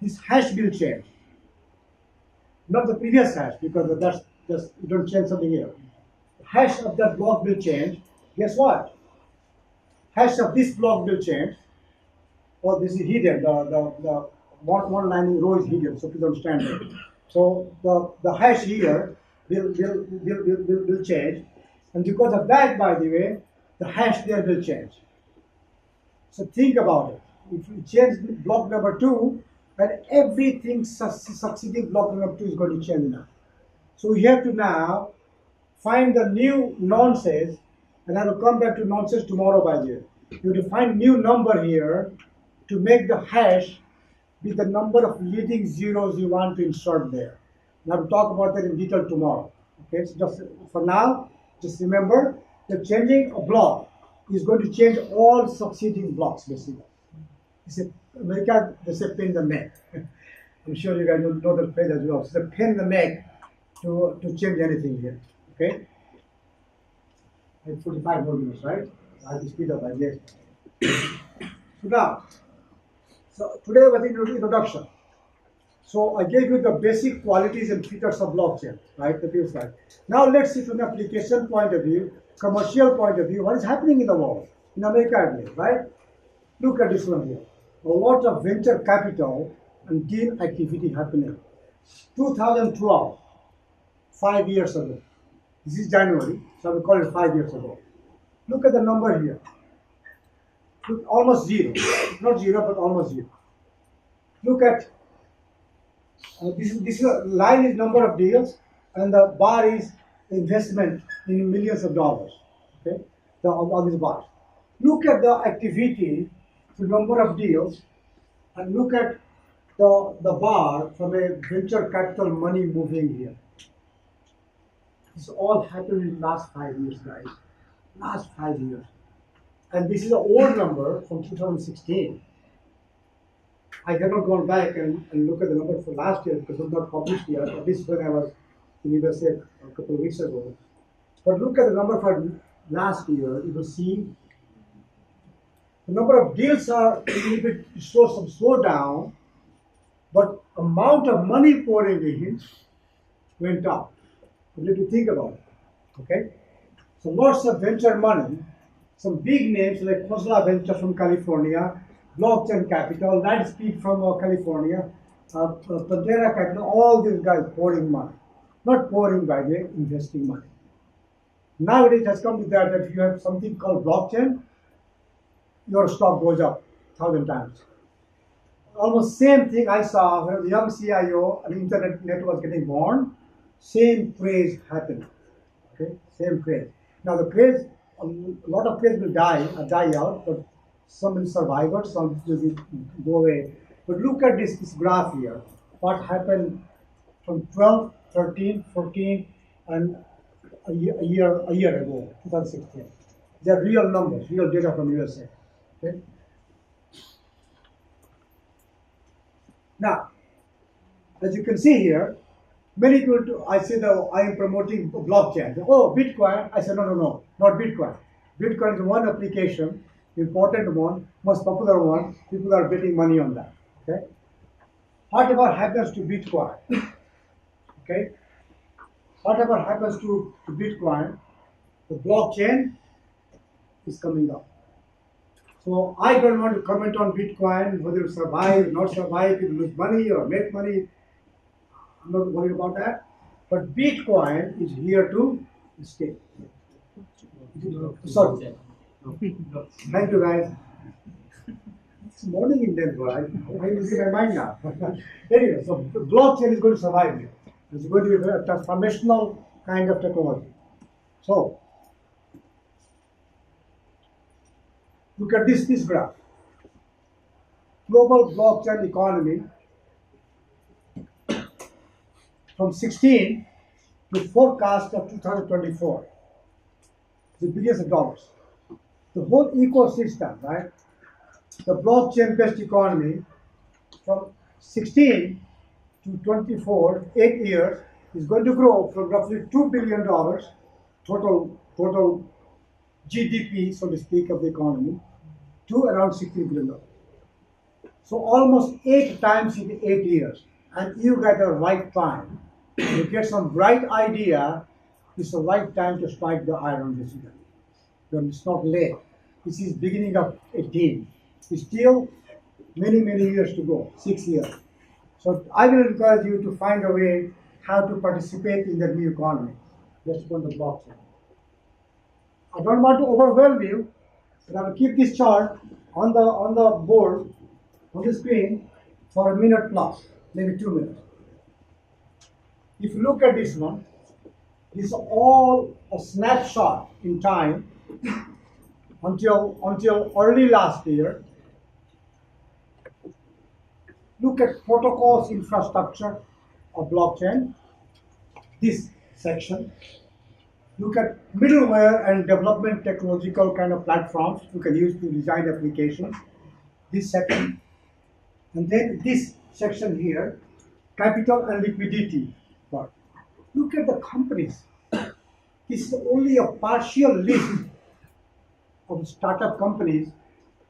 This hash will change. Not the previous hash, because that's just you don't change something here. The hash of that block will change. Guess what? Hash of this block will change. Oh, this is hidden. The one line row is hidden, so please understand it. So the hash here will change, and because of that, by the way, the hash there will change. So think about it. If you change block number 2, then everything succeeding block number 2 is going to change now. So we have to now find the new nonsense, and I will come back to nonsense tomorrow, by the way. You have to find new number here to make the hash be the number of leading zeros you want to insert there. And I will talk about that in detail tomorrow. Okay, so just for now, just remember that changing a block is going to change all succeeding blocks, basically. It's America, they say pain in the neck. I'm sure you guys know the phrase as well. It's a pain in the neck to change anything here. Okay? It's 45 more minutes, right? I have to speed up, I guess. So now, so today was the introduction. So I gave you the basic qualities and features of blockchain, right? The previous slide. Now let's see from the application point of view, commercial point of view, what is happening in the world, in America at least, right? Look at this one here. A lot of venture capital and deal activity happening. 2012, 5 years ago. This is January, so we call it 5 years ago. Look at the number here. Look, almost zero. Not zero, but almost zero. Look at this is a line is number of deals, and the bar is investment in millions of dollars. Okay, on this bar. Look at the activity, the number of deals, and look at the bar from a venture capital money moving here. This all happened in the last 5 years, guys. Last 5 years. And this is an old number from 2016. I cannot go back and look at the number for last year because it was not published yet. This is when I was in USA a couple of weeks ago. But look at the number for last year. You will see the number of deals are a little bit show some slowdown, but amount of money pouring in went up. You need to think about it. Okay? So lots of venture money, some big names like Khosla Venture from California, Blockchain Capital, Lightspeed from California, Pantera Capital, all these guys pouring money. Not pouring, by the way, investing money. Nowadays it has come to that if you have something called blockchain, your stock goes up 1,000 times. Almost same thing I saw when the young CIO and internet was getting born, same craze happened. Okay, same craze. Now the craze, a lot of craze will die out, but some will survive, some will go away. But look at this graph here. What happened from 12, 13, 14, and a year ago, 2016. They're real numbers, real data from USA. Okay. Now, as you can see here, many people, I say that I am promoting blockchain. Oh, Bitcoin. I said, no, not Bitcoin. Bitcoin is one application, important one, most popular one. People are betting money on that. Okay. Whatever happens to Bitcoin, okay, whatever happens to Bitcoin, the blockchain is coming up. So I don't want to comment on Bitcoin, whether it survive, not survive, it lose money or make money. I'm not worried about that. But Bitcoin is here to stay. Sorry. Thank you, guys. It's morning in Denver. I'm losing my mind now. Anyway, so blockchain is going to survive here. It's going to be a transformational kind of technology. So, look at this graph. Global blockchain economy from 16 to forecast of 2024. The billions of dollars. The whole ecosystem, right? The blockchain-based economy from 16 to 24, 8 years, is going to grow from roughly $2 billion total GDP, so to speak, of the economy, to around $16 billion. So almost 8 times in 8 years. And you get the right time. You get some bright idea, it's the right time to strike the iron, basically. It's not late. This is beginning of 18. It's still many years to go, 6 years. So I will encourage you to find a way how to participate in the new economy. Let's go on the blockchain. I don't want to overwhelm you, but I will keep this chart on the board, on the screen, for a minute plus, maybe 2 minutes. If you look at this one, this is all a snapshot in time until early last year. Look at protocols infrastructure of blockchain, this section. Look at middleware and development technological kind of platforms you can use to design applications, this section. And then this section here, capital and liquidity part. Look at the companies. This is only a partial list of startup companies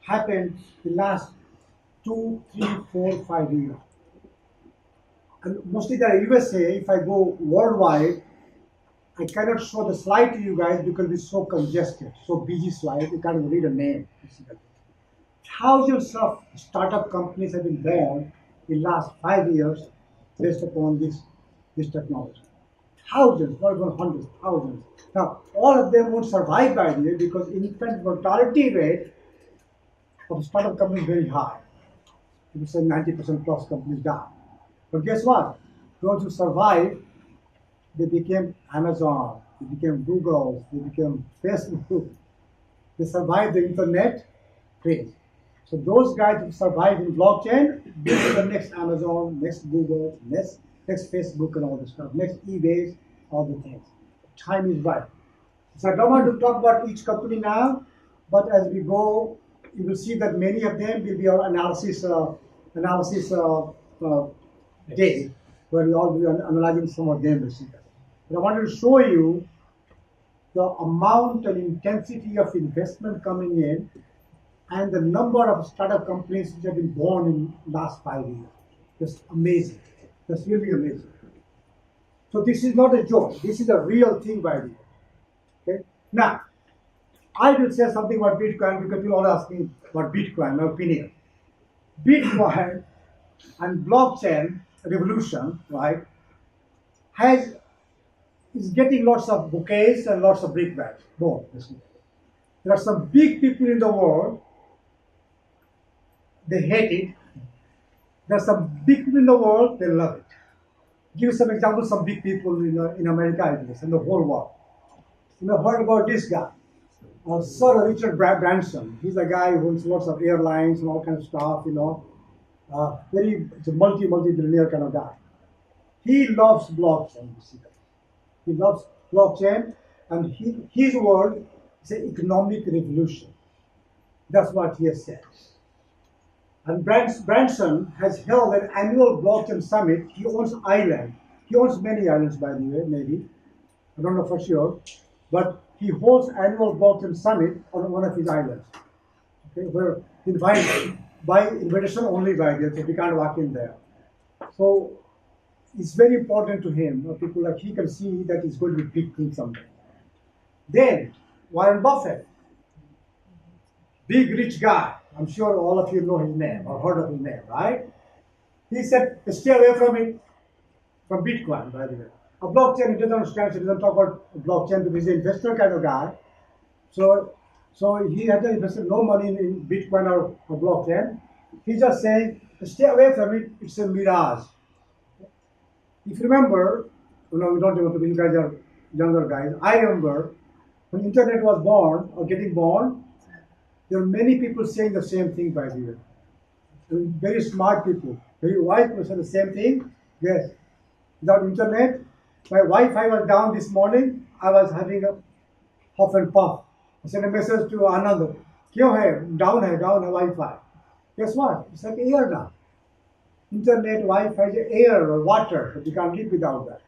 happened the last 2, 3, 4, 5 years. And mostly the USA, if I go worldwide, I cannot show the slide to you guys because it's so congested, so busy slide, you can't read a name. Thousands of startup companies have been born in the last 5 years based upon this technology. Thousands, not even hundreds, thousands. Now, all of them won't survive by the way because infant mortality rate of startup companies is very high. People say 90% plus companies die. But guess what? Those who survive, they became Amazon, they became Google, they became Facebook. They survived the internet craze. So those guys who survive in blockchain build the next Amazon, next Google, next Facebook and all this stuff, next eBay, all the things. Time is right. So I don't want to talk about each company now, but as we go, you will see that many of them will be our analysis day, where we all will be analyzing some of them. But I wanted to show you the amount and intensity of investment coming in and the number of startup companies which have been born in the last 5 years. Just amazing. That's really amazing. So this is not a joke. This is a real thing, by the way. Okay? Now, I will say something about Bitcoin because people all ask me about Bitcoin, my opinion. Bitcoin and blockchain revolution, right, is getting lots of bouquets and lots of brickbats. Both. There are some big people in the world, they hate it. There are some big people in the world, they love it. Give you some examples, some big people in America, I guess, in the whole world. You know, heard about this guy, Sir Richard Branson. He's a guy who owns lots of airlines and all kinds of stuff, it's a multi-billionaire kind of guy. He loves blockchain, basically. He loves blockchain, and his word is an economic revolution. That's what he has said. And Branson has held an annual blockchain summit. He owns island. He owns many islands, by the way, maybe. I don't know for sure. But he holds annual blockchain summit on one of his islands. Okay, where invited by invitation only by there, so we can't walk in there. So it's very important to him. People like he can see that he's going to be big thing someday. Then Warren Buffett, big rich guy. I'm sure all of you know his name or heard of his name, right? He said, stay away from it, from Bitcoin, by the way. A blockchain, he doesn't understand, so he doesn't talk about blockchain because he's an investor kind of guy. So he hasn't invested no money in Bitcoin or blockchain. He's just saying, stay away from it, it's a mirage. If you remember, we don't remember because you guys are younger guys. I remember when internet was born or getting born, there are many people saying the same thing, by the way. Very smart people, very wise people say the same thing. Yes, without internet, my Wi-Fi was down this morning. I was having a huff and puff. I sent a message to Anand. Kyun hai? Down hai Wi-Fi. Guess what? It's like air now. Internet, Wi-Fi is air or water. So we can't live without that.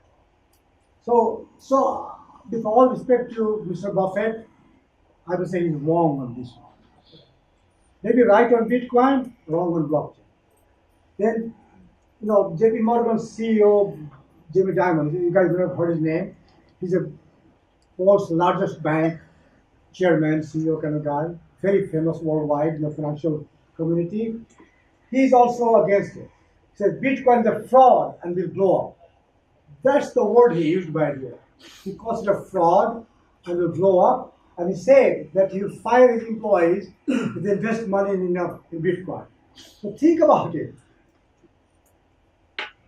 So with all respect to Mr. Buffett, I would say he's wrong on this one. Maybe right on Bitcoin, wrong on blockchain. Then, JP Morgan's CEO, Jamie Dimon, you guys may have heard his name. He's a world's largest bank chairman, CEO kind of guy, very famous worldwide in the financial community. He's also against it. He said Bitcoin is a fraud and will blow up. That's the word he used, by the way. He calls it a fraud and will blow up. And he said that he will fire his employees if they invest money in Bitcoin. So think about it.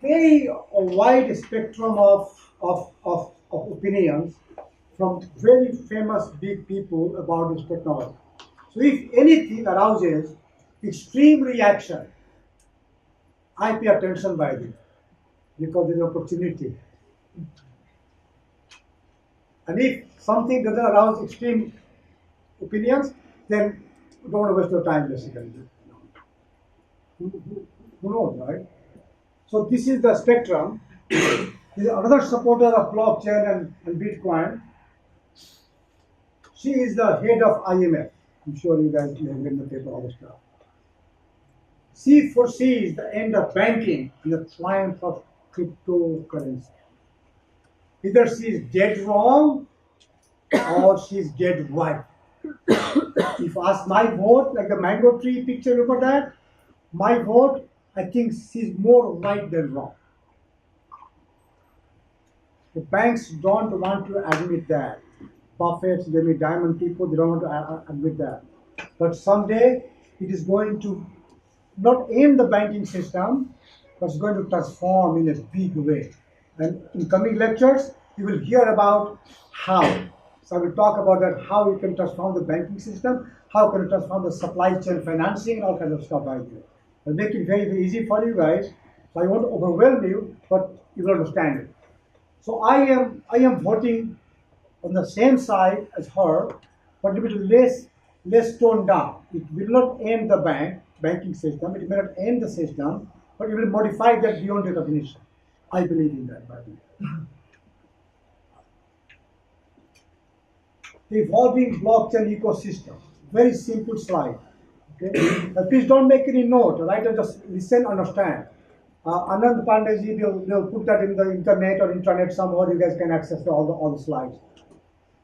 Very wide spectrum of opinions from very famous big people about this technology. So if anything arouses extreme reaction, I pay attention by this because there's opportunity. And if something doesn't arouse extreme opinions, then don't want to waste your time, basically. Who knows, right? So this is the spectrum. This She's another supporter of blockchain and Bitcoin. She is the head of IMF. I'm sure you guys may have read in the paper all the stuff. She foresees the end of banking and the triumph of cryptocurrency. Either she is dead wrong or she is dead right. If you ask my vote, like the mango tree picture, remember that? My vote, I think she's more right than wrong. The banks don't want to admit that. Buffett, Jamie Dimon people, they don't want to admit that. But someday it is going to not end the banking system, but it's going to transform in a big way. And in coming lectures, you will hear about how. So I will talk about that, how you can transform the banking system, how can you transform the supply chain financing, and all kinds of stuff like that. I'll make it very, very easy for you guys. So I won't overwhelm you, but you will understand it. So I am voting on the same side as her, but a bit less toned down. It will not end the banking system. It may not end the system, but it will modify that beyond recognition. I believe in that, by the way. The evolving blockchain ecosystem. Very simple slide. Okay? Please don't make any note, right? Just listen, understand. Anand Pandeyji will put that in the internet or intranet somehow. You guys can access all the slides.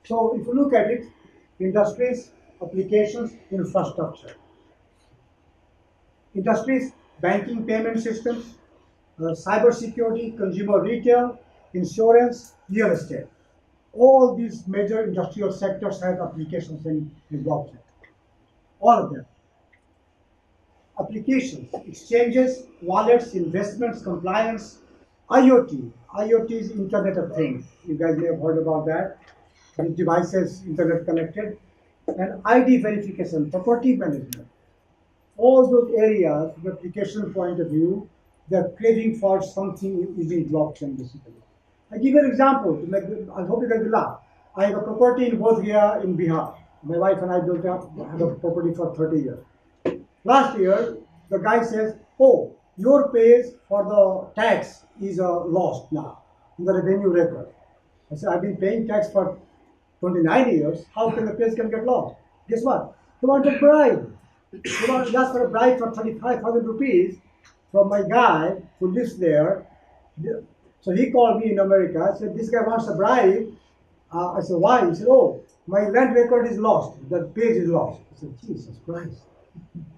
So if you look at it, industries, applications, infrastructure. Industries, banking payment systems, cyber security, consumer retail, insurance, real estate. All these major industrial sectors have applications in blockchain. All of them. Applications, exchanges, wallets, investments, compliance, IoT. IoT is Internet of Things. You guys may have heard about that. With devices, internet connected. And ID verification, property management. All those areas, from application point of view, they're craving for something using blockchain, basically. I give you an example. I hope you guys will laugh. I have a property in Bodh Gaya in Bihar. My wife and I built up the property for 30 years. Last year, the guy says, "Oh, your pays for the tax is lost now in the revenue record." I said, "I've been paying tax for 29 years. How can the pays can get lost?" Guess what? He wanted a bribe. He asked for a bribe for 35,000 rupees from my guy who lives there. So he called me in America. Said, "This guy wants a bribe." I said, "Why?" He said, "Oh, my land record is lost. The page is lost." I said, "Jesus Christ."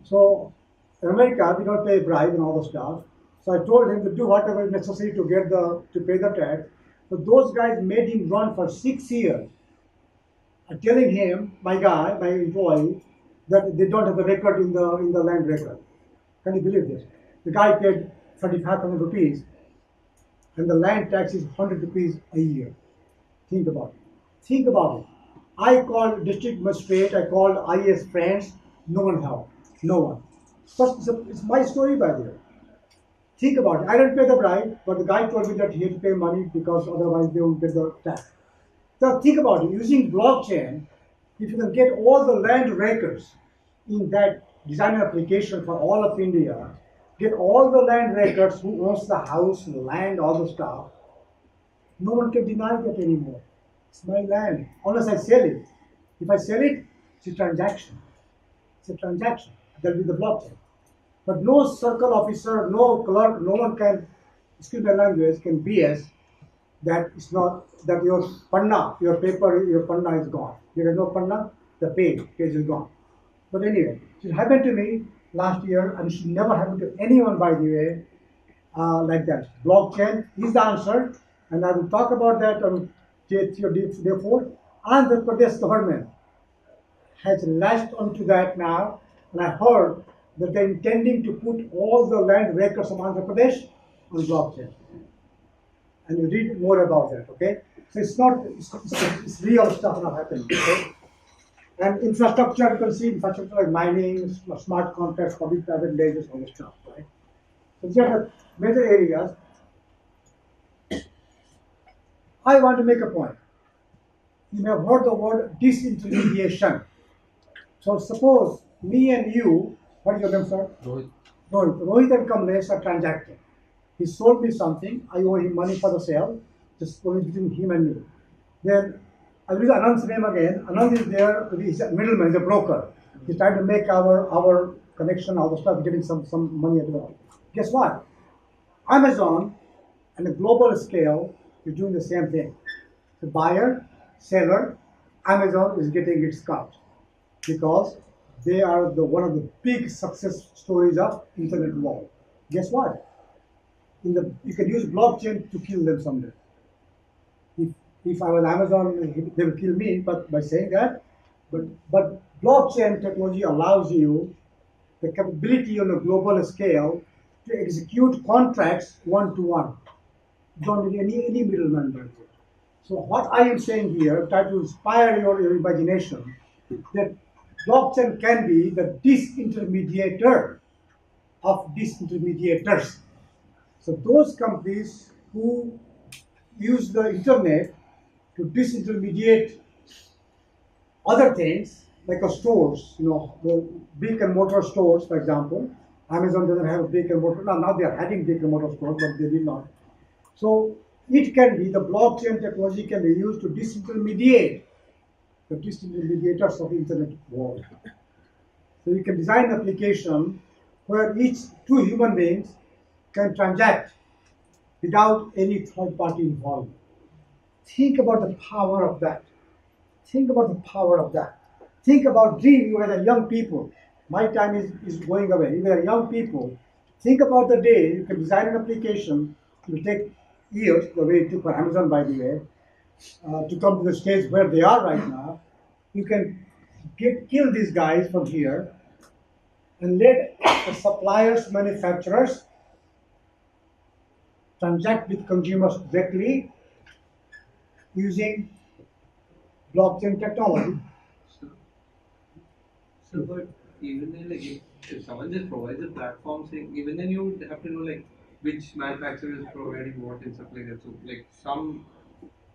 So in America, we don't pay bribe and all the stuff. So I told him to do whatever is necessary to pay the tax. So those guys made him run for 6 years. I'm telling him, my employee, that they don't have a record in the land record. Can you believe this? The guy paid 35,000 rupees, and the land tax is 100 rupees a year. Think about it. Think about it. I called district magistrate, I called IAS friends, no one helped. No one. But it's my story, by the way. Think about it. I didn't pay the bribe, but the guy told me that he had to pay money because otherwise they won't get the tax. So think about it. Using blockchain, if you can get all the land records in that design application for all of India, get all the land records, who owns the house, the land, all the stuff, no one can deny that anymore. It's my land, unless I sell it. If I sell it, it's a transaction. It's a transaction. That will be the blockchain. But no circle officer, no clerk, no one can, excuse my language, can BS that it's not, that your panna, your paper, your panna is gone. There is no panna, the page is gone. But anyway, it happened to me last year, and it should never happen to anyone, by the way, like that. Blockchain is the answer, and I will talk about that on day 4. Andhra Pradesh government has latched onto that now, and I heard that they're intending to put all the land records of Andhra Pradesh on blockchain. And you read more about that, okay? So it's real stuff now happening, okay? And infrastructure, you can see infrastructure like mining, smart contracts, public-private ledgers, all this stuff, right? So these are the major areas. I want to make a point. You may have heard the word disintermediation. So suppose me and you, what is your name, sir? Rohit. Rohit and Kamalesh are transacting. He sold me something, I owe him money for the sale. just only between him and me. Then I'll use Anand's name again. Anand is there, he's a middleman, he's a broker. He's trying to make our connection, all the stuff, getting some money as well. Guess what? Amazon, on a global scale, is doing the same thing. The buyer, seller, Amazon is getting its cut because they are one of the big success stories of internet world. Guess what? You can use blockchain to kill them someday. If I was Amazon, they will kill me. But by saying that, but blockchain technology allows you the capability on a global scale to execute contracts one to one. You don't need any middleman there. So what I am saying here, try to inspire your imagination that blockchain can be the disintermediator of disintermediators. So those companies who use the internet to disintermediate other things, like a stores, the brick and mortar stores, for example. Amazon doesn't have a brick and mortar. Now they are having brick and mortar stores, but they did not. So it can be, the blockchain technology can be used to disintermediate the disintermediators of the internet world. So you can design an application where each two human beings can transact without any third party involvement. Think about the power of that. Think about the power of that. Think about dream. You are young people. My time is going away. You are young people. Think about the day you can design an application. It will take years, the way it took for Amazon, by the way, to come to the stage where they are right now. You can kill these guys from here and let the suppliers, manufacturers transact with consumers directly using blockchain technology. So, but even then, like, if someone just provides a platform, saying even then you would have to know like which manufacturer is providing what and stuff like that. So, like some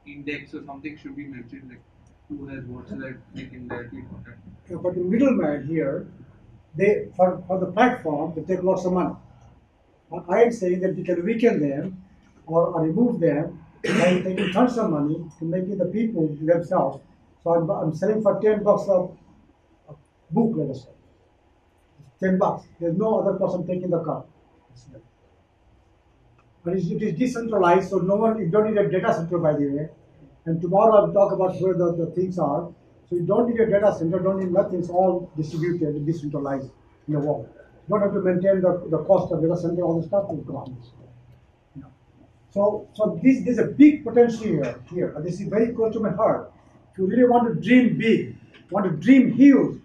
index or something should be mentioned, like who has what, so that we can directly contact. Yeah, but the middleman here, they for the platform, they take lots of money. I am saying that we can weaken them or remove them by taking tons of money to making the people themselves. So I'm selling for $10 a book, let us say. $10. There's no other person taking the cut. But it is decentralized, so no one, you don't need a data center, by the way. And tomorrow I'll talk about where the things are. So you don't need a data center, don't need nothing, it's all distributed, decentralized in the world. You don't have to maintain the cost of data center, all the stuff is gone. So there's a big potential here. And this is very close to my heart. If you really want to dream big, want to dream huge,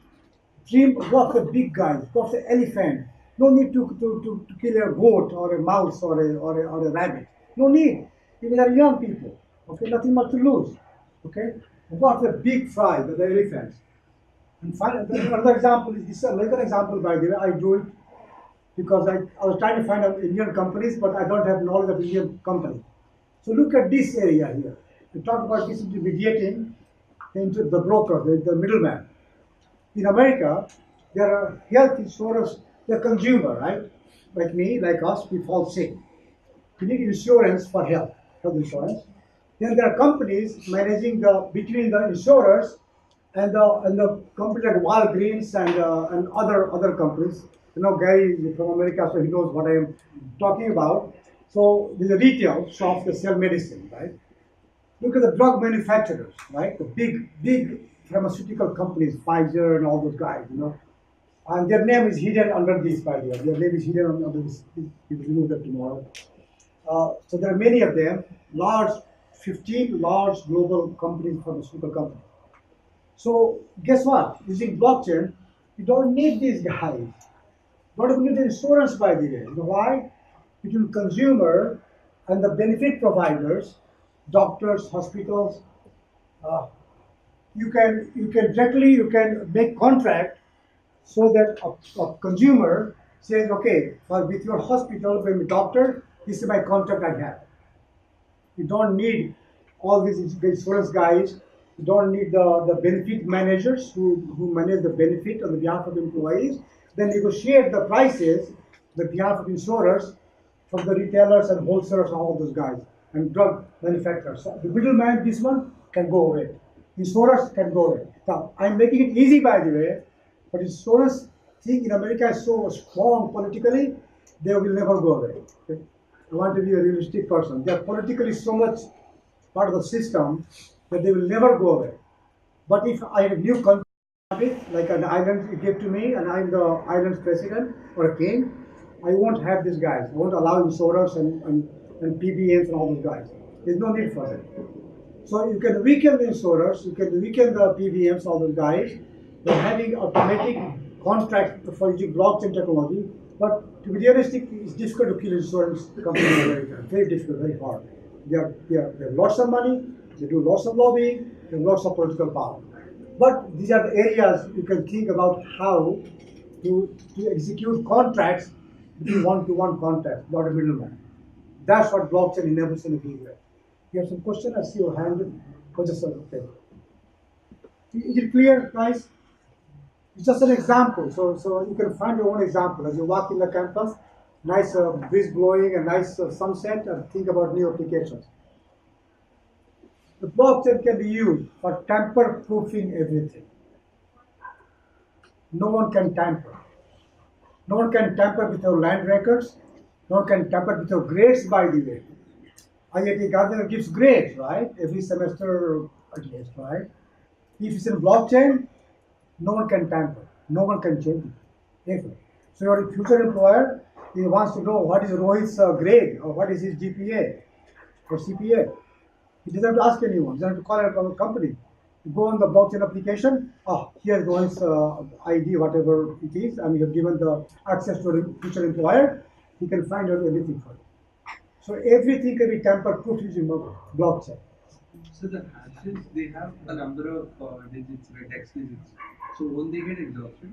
dream what's the big guys, what's the elephant. No need to kill a goat or a mouse or a rabbit. No need. Even are young people. Okay, nothing much to lose. Okay, what's the big fry, the elephants. And another example is this. Another example, by the way, I do it because I was trying to find out Indian companies, but I don't have knowledge of Indian company. So look at this area here. We talk about disintermediating into the broker, the middleman. In America, there are health insurers, the consumer, right? Like me, like us, we fall sick. We need insurance for health insurance. Then there are companies managing between the insurers and the companies like Walgreens and other companies. Gary is from America, so he knows what I am talking about. So there's a retail shops that sell medicine, right? Look at the drug manufacturers, right? The big pharmaceutical companies, Pfizer and all those guys, And their name is hidden under this, by the way. Their name is hidden under this. We will remove that tomorrow. So there are many of them, 15 large global companies, pharmaceutical companies. So guess what? Using blockchain, you don't need these guys. You don't even need the insurance, by the way. You know why? Between consumer and the benefit providers, doctors, hospitals, you can directly make contract so that a consumer says, okay, with your hospital, with my doctor, this is my contract I have. You don't need all these insurance guys. You don't need the benefit managers who manage the benefit on the behalf of employees. Then negotiate the prices on the behalf of insurers from the retailers and wholesalers and all those guys. and drug manufacturers. So the middleman, this one, can go away. Insurers can go away. Now, I'm making it easy, by the way, but insurers think in America is so strong politically, they will never go away. Okay? I want to be a realistic person. They are politically so much part of the system that they will never go away. But if I have a new country, like an island you give to me, and I'm the island's president or a king, I won't have these guys. I won't allow insurers and PBMs and all those guys. There's no need for them. So you can weaken the insurers, you can weaken the PBMs, all those guys, by having automatic contracts for using blockchain technology. But to be realistic, it's difficult to kill insurance companies in America. Very difficult, very hard. They have lots of money, they do lots of lobbying, they have lots of political power. But these are the areas you can think about how to execute contracts between one-to-one contracts, not a middleman. That's what blockchain enables in a big way. You have some question? I see your hand. Just okay. Is it clear, guys? It's just an example. So you can find your own example as you walk in the campus. Nice breeze blowing, a nice sunset, and think about new applications. The blockchain can be used for tamper-proofing everything. No one can tamper. No one can tamper with your land records. No one can tamper with your grades, by the way. IIT Gandhinagar gives grades, right? Every semester, at least, right? If it's in blockchain, no one can tamper. No one can change it. Ever. So your future employer, he wants to know what is Rohit's grade or what is his GPA or CPA. He doesn't have to ask anyone. He doesn't have to call a company. You go on the blockchain application. Here's Rohit's ID, whatever it is, and you have given the access to a future employer. He can find out everything for you. So everything can be tamper-proof using blockchain. So the hashes, they have a number of digits, right? X digits. So won't they get exhausted?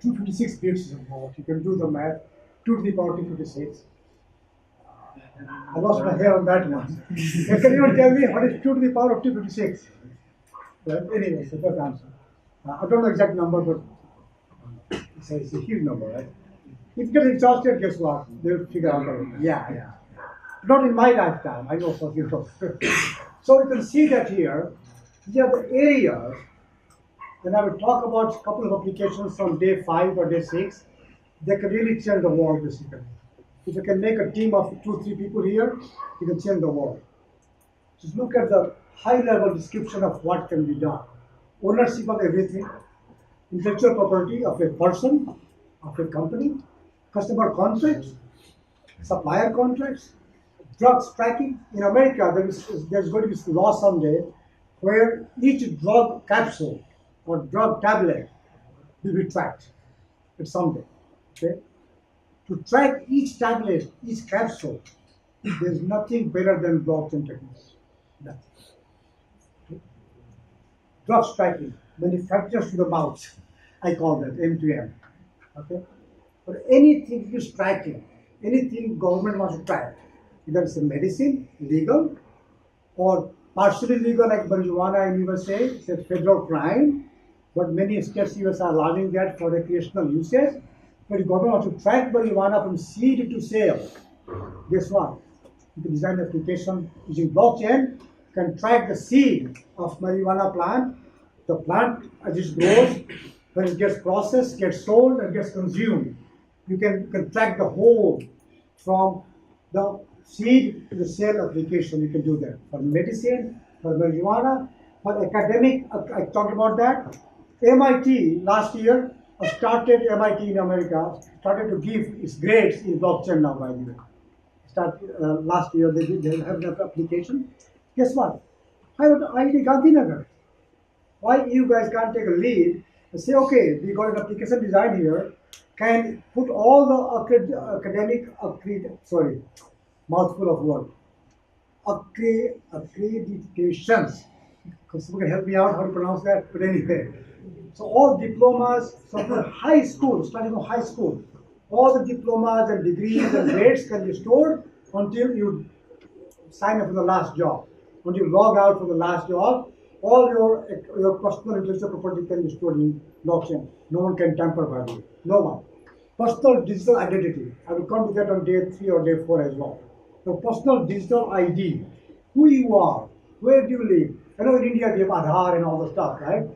256 bits is involved. You can do the math. 2 to the power 256. I lost my hair on that one. Can you tell me what is 2 to the power of 256? Well, anyway, so that's the answer. I don't know the exact number, but it's a huge number, right? If you get exhausted, guess what? They'll figure out. Yeah. Not in my lifetime, I know for you. So you can see that here, these are the areas, and I will talk about a couple of applications from day 5 or day 6. They can really change the world, basically. If you can make a team of 2-3 people here, you can change the world. Just look at the high-level description of what can be done. Ownership of everything, intellectual property of a person, of a company, customer contracts, supplier contracts, drugs tracking. In America, there's going to be a law someday where each drug capsule or drug tablet will be tracked. It's someday. Okay? To track each tablet, each capsule, there's nothing better than blockchain technology. Nothing. Okay? Drugs tracking, manufacturers to the mouth, I call that M2M. Okay? But anything is tracking, anything government wants to track, either it's a medicine, legal, or partially legal like marijuana in USA, it's a federal crime, but many states in US are allowing that for recreational uses. But if government wants to track marijuana from seed to sale, guess what? You can design an application using blockchain, can track the seed of marijuana plant, the plant as it grows, when it gets processed, gets sold, and gets consumed. You can track the whole from the seed to the sale application. You can do that for medicine, for marijuana, for academic. I talked about that. MIT last year started MIT in America started to give its grades in blockchain now. By the way, last year they have that application. Guess what? How about IIT Gandhinagar? Why you guys can't take a lead and say, okay, we got an application design here, can put all the academic mouthful of word, accreditations. Someone can help me out how to pronounce that, but anyway. So all diplomas, so from high school, starting from high school, all the diplomas and degrees and grades can be stored until you sign up for the last job. When you log out for the last job, all your personal intellectual property can be stored in blockchain. No one can tamper by it. No one. Personal digital identity. I will come to that on day 3 or day 4 as well. your personal digital ID, who you are, where do you live. I know in India we have Aadhaar and all the stuff, right?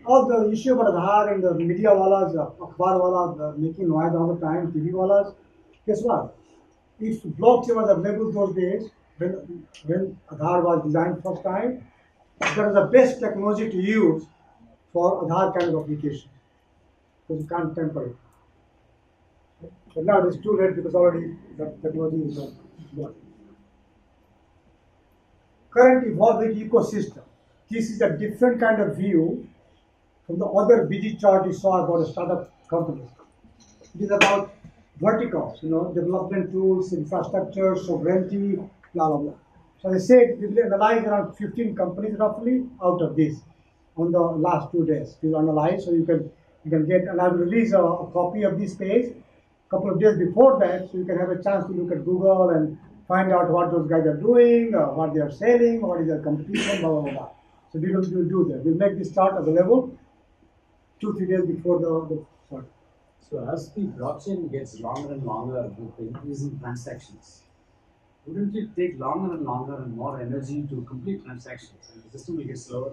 All the issue about Aadhaar and the media walas, akhbar walas making noise all the time, TV walas. Guess what? If blockchain was available those days, when Aadhaar was designed first time, that was the best technology to use for Aadhaar kind of application because you can't tamper it. But now it's too late because already the technology is gone. Current evolving ecosystem. This is a different kind of view from the other busy chart you saw about the startup companies. It is about verticals, development tools, infrastructure, sovereignty, blah, blah, blah. So I said we will analyze around 15 companies roughly out of this on the last 2 days. We'll analyze so you can get, and I will release a copy of this page a couple of days before that, so you can have a chance to look at Google and find out what those guys are doing, what they are selling, what is their competition, blah, blah, blah, blah. So we will do that. We'll make this chart available 2-3 days before the start. So as the blockchain gets longer and longer with the increasing transactions, wouldn't it take longer and longer and more energy to complete transactions, and the system will get slower?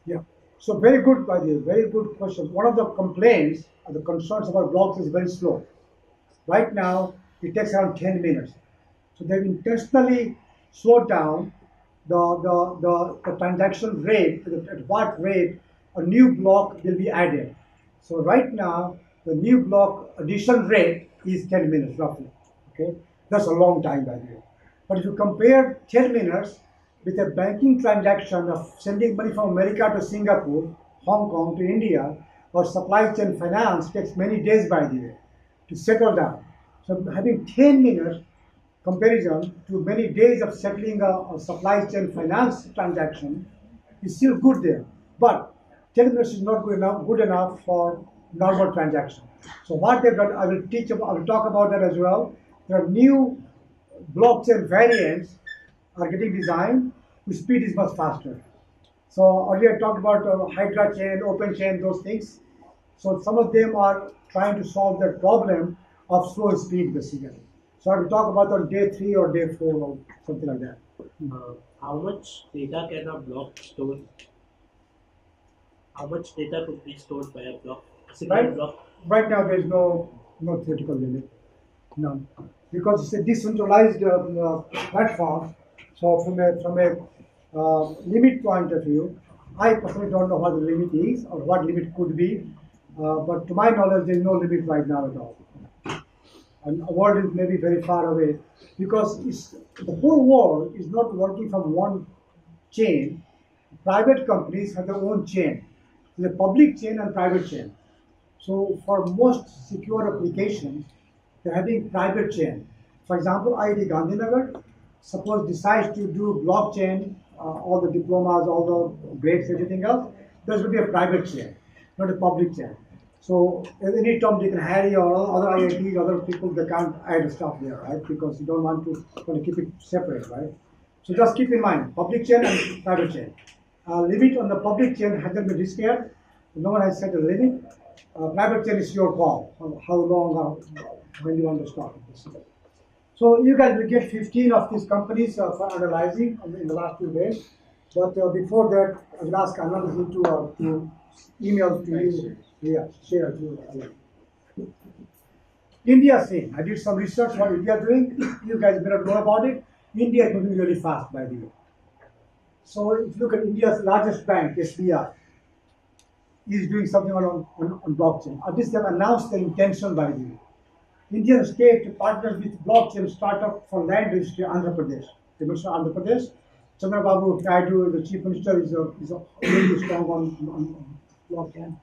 Yeah. So very good, by the way, very good question. One of the complaints or the concerns about blocks is very slow. Right now, it takes around 10 minutes. So they've intentionally slowed down the transaction rate, at what rate a new block will be added. So right now, the new block addition rate is 10 minutes roughly. Okay, that's a long time, by the way. But if you compare 10 minutes with a banking transaction of sending money from America to Singapore, Hong Kong to India, or supply chain finance takes many days, by the way, to settle down. So having 10 minutes comparison to many days of settling a supply chain finance transaction is still good there. But 10 minutes is not good enough for normal transaction. So what they've done, I will talk about that as well. There are new blockchain variants are getting designed whose speed is much faster. So earlier I talked about Hydra chain, open chain, those things. So some of them are trying to solve that problem of slow speed basically. So I will talk about on day 3 or day 4 or something like that. How much data can a block store? How much data could be stored by a block? A single Right. block? Right now, there is no theoretical limit, none, because it's a decentralized platform. So from a limit point of view, I personally don't know what the limit is or what limit could be, but to my knowledge, there is no limit right now at all. And the world is maybe very far away because the whole world is not working from one chain. Private companies have their own chain. There's a public chain and private chain. So for most secure applications, they're having private chain. For example, IIT Gandhinagar, suppose decides to do blockchain, all the diplomas, all the grades, everything else, there will be a private chain, not a public chain. So any Tom, Dick and Harry or other IITs, other people, they can't add stuff there, right? Because you don't want to keep it separate, right? So just keep in mind, public chain and private chain. Limit on the public chain hasn't been declared. No one has set a limit. Private chain is your call on how long or when you want to start this. So you guys will get 15 of these companies for analyzing in the last 2 days. But before that, I will ask Anand to email to you. Yeah, share to you. India scene. I did some research what India is doing. You guys better know about it. India is moving really fast, by the way. So if you look at India's largest bank, SBI, is doing something on blockchain. At least they have announced their intention, by the way. Indian state partners with blockchain startup for land registry, Andhra Pradesh. They mentioned Andhra Pradesh. Chandrababu Naidu, the chief minister, is really strong on blockchain.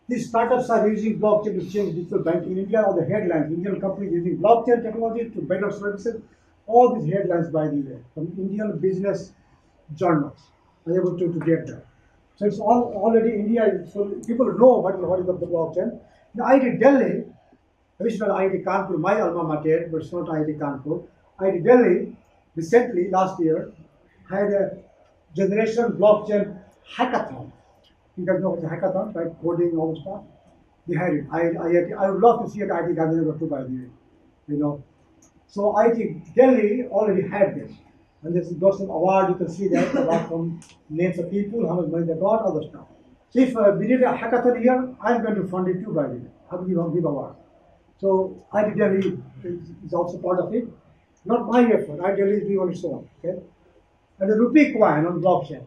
These startups are using blockchain to change digital banking in India. All the headlines, Indian companies using blockchain technology to better services. All these headlines, by the way, from Indian business journals, are able to get that. So it's already India. So people know what is the blockchain. The IIT Delhi, which is not IIT Kanpur, my alma mater, but it's not IIT Kanpur. IIT Delhi recently, last year, had a generation blockchain hackathon. You guys know what's a hackathon, right? Coding, all the stuff. They had it. I would love to see it at IIT Gandhinagar too, by the way. So IT Delhi already had this. And this got some award, you can see that, award from names of people, how much money they got, other stuff. So if we did a hackathon here, I'm going to fund it too, by the way. I will give award. So IT Delhi is also part of it. Not my effort, IT Delhi is doing on its own. Okay? And the rupee coin on blockchain.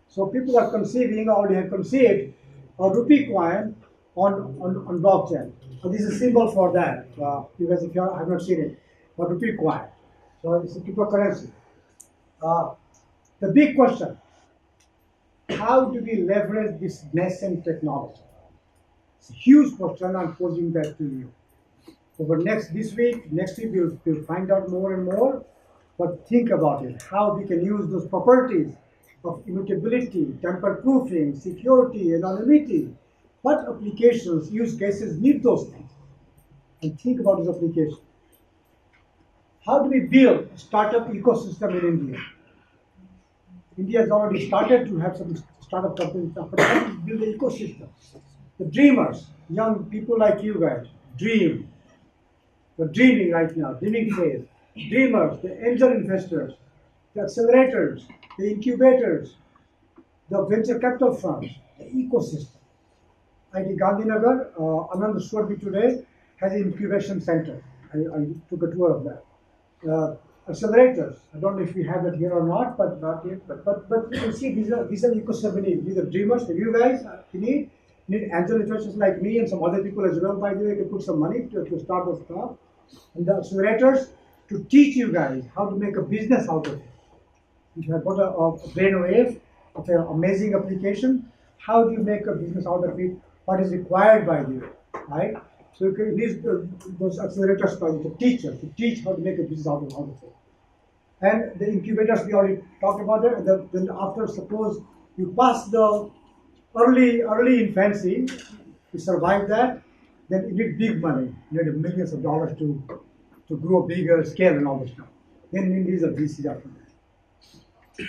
So people are conceiving, already have conceived a rupee coin on blockchain. So this is a symbol for that. You guys, if you have not seen it, a rupee coin. So it's a cryptocurrency. The big question, how do we leverage this nascent technology? It's a huge question. I'm posing that to you. Over next week, we'll find out more and more. But think about it, how we can use those properties of immutability, tamper-proofing, security, anonymity. What applications, use cases need those things? And think about those applications. How do we build a startup ecosystem in India? India has already started to have some startup companies, but how to build the ecosystem? The dreamers, young people like you guys, dream. We're dreaming right now, dreaming phase. Dreamers, the angel investors, the accelerators, the incubators, the venture capital funds, the ecosystem. IT Gandhinagar, Anand showed me today, has an incubation center. I took a tour of that. Accelerators, I don't know if we have that here or not, but not yet. But you can see these are ecosystem we need. These are dreamers, the you guys you need angel investors like me and some other people as well, by the way, to put some money to start the stuff. And the accelerators to teach you guys how to make a business out of it. If you have got a brainwave of an amazing application, how do you make a business out of it? What is required by you, right? So you can use those accelerators to teach us, to teach how to make a business out of it. And the incubators, we already talked about that. And then after, suppose you pass the early infancy, you survive that, then you need big money. You need millions of dollars to grow bigger scale and all this stuff. Then you need a VC after that.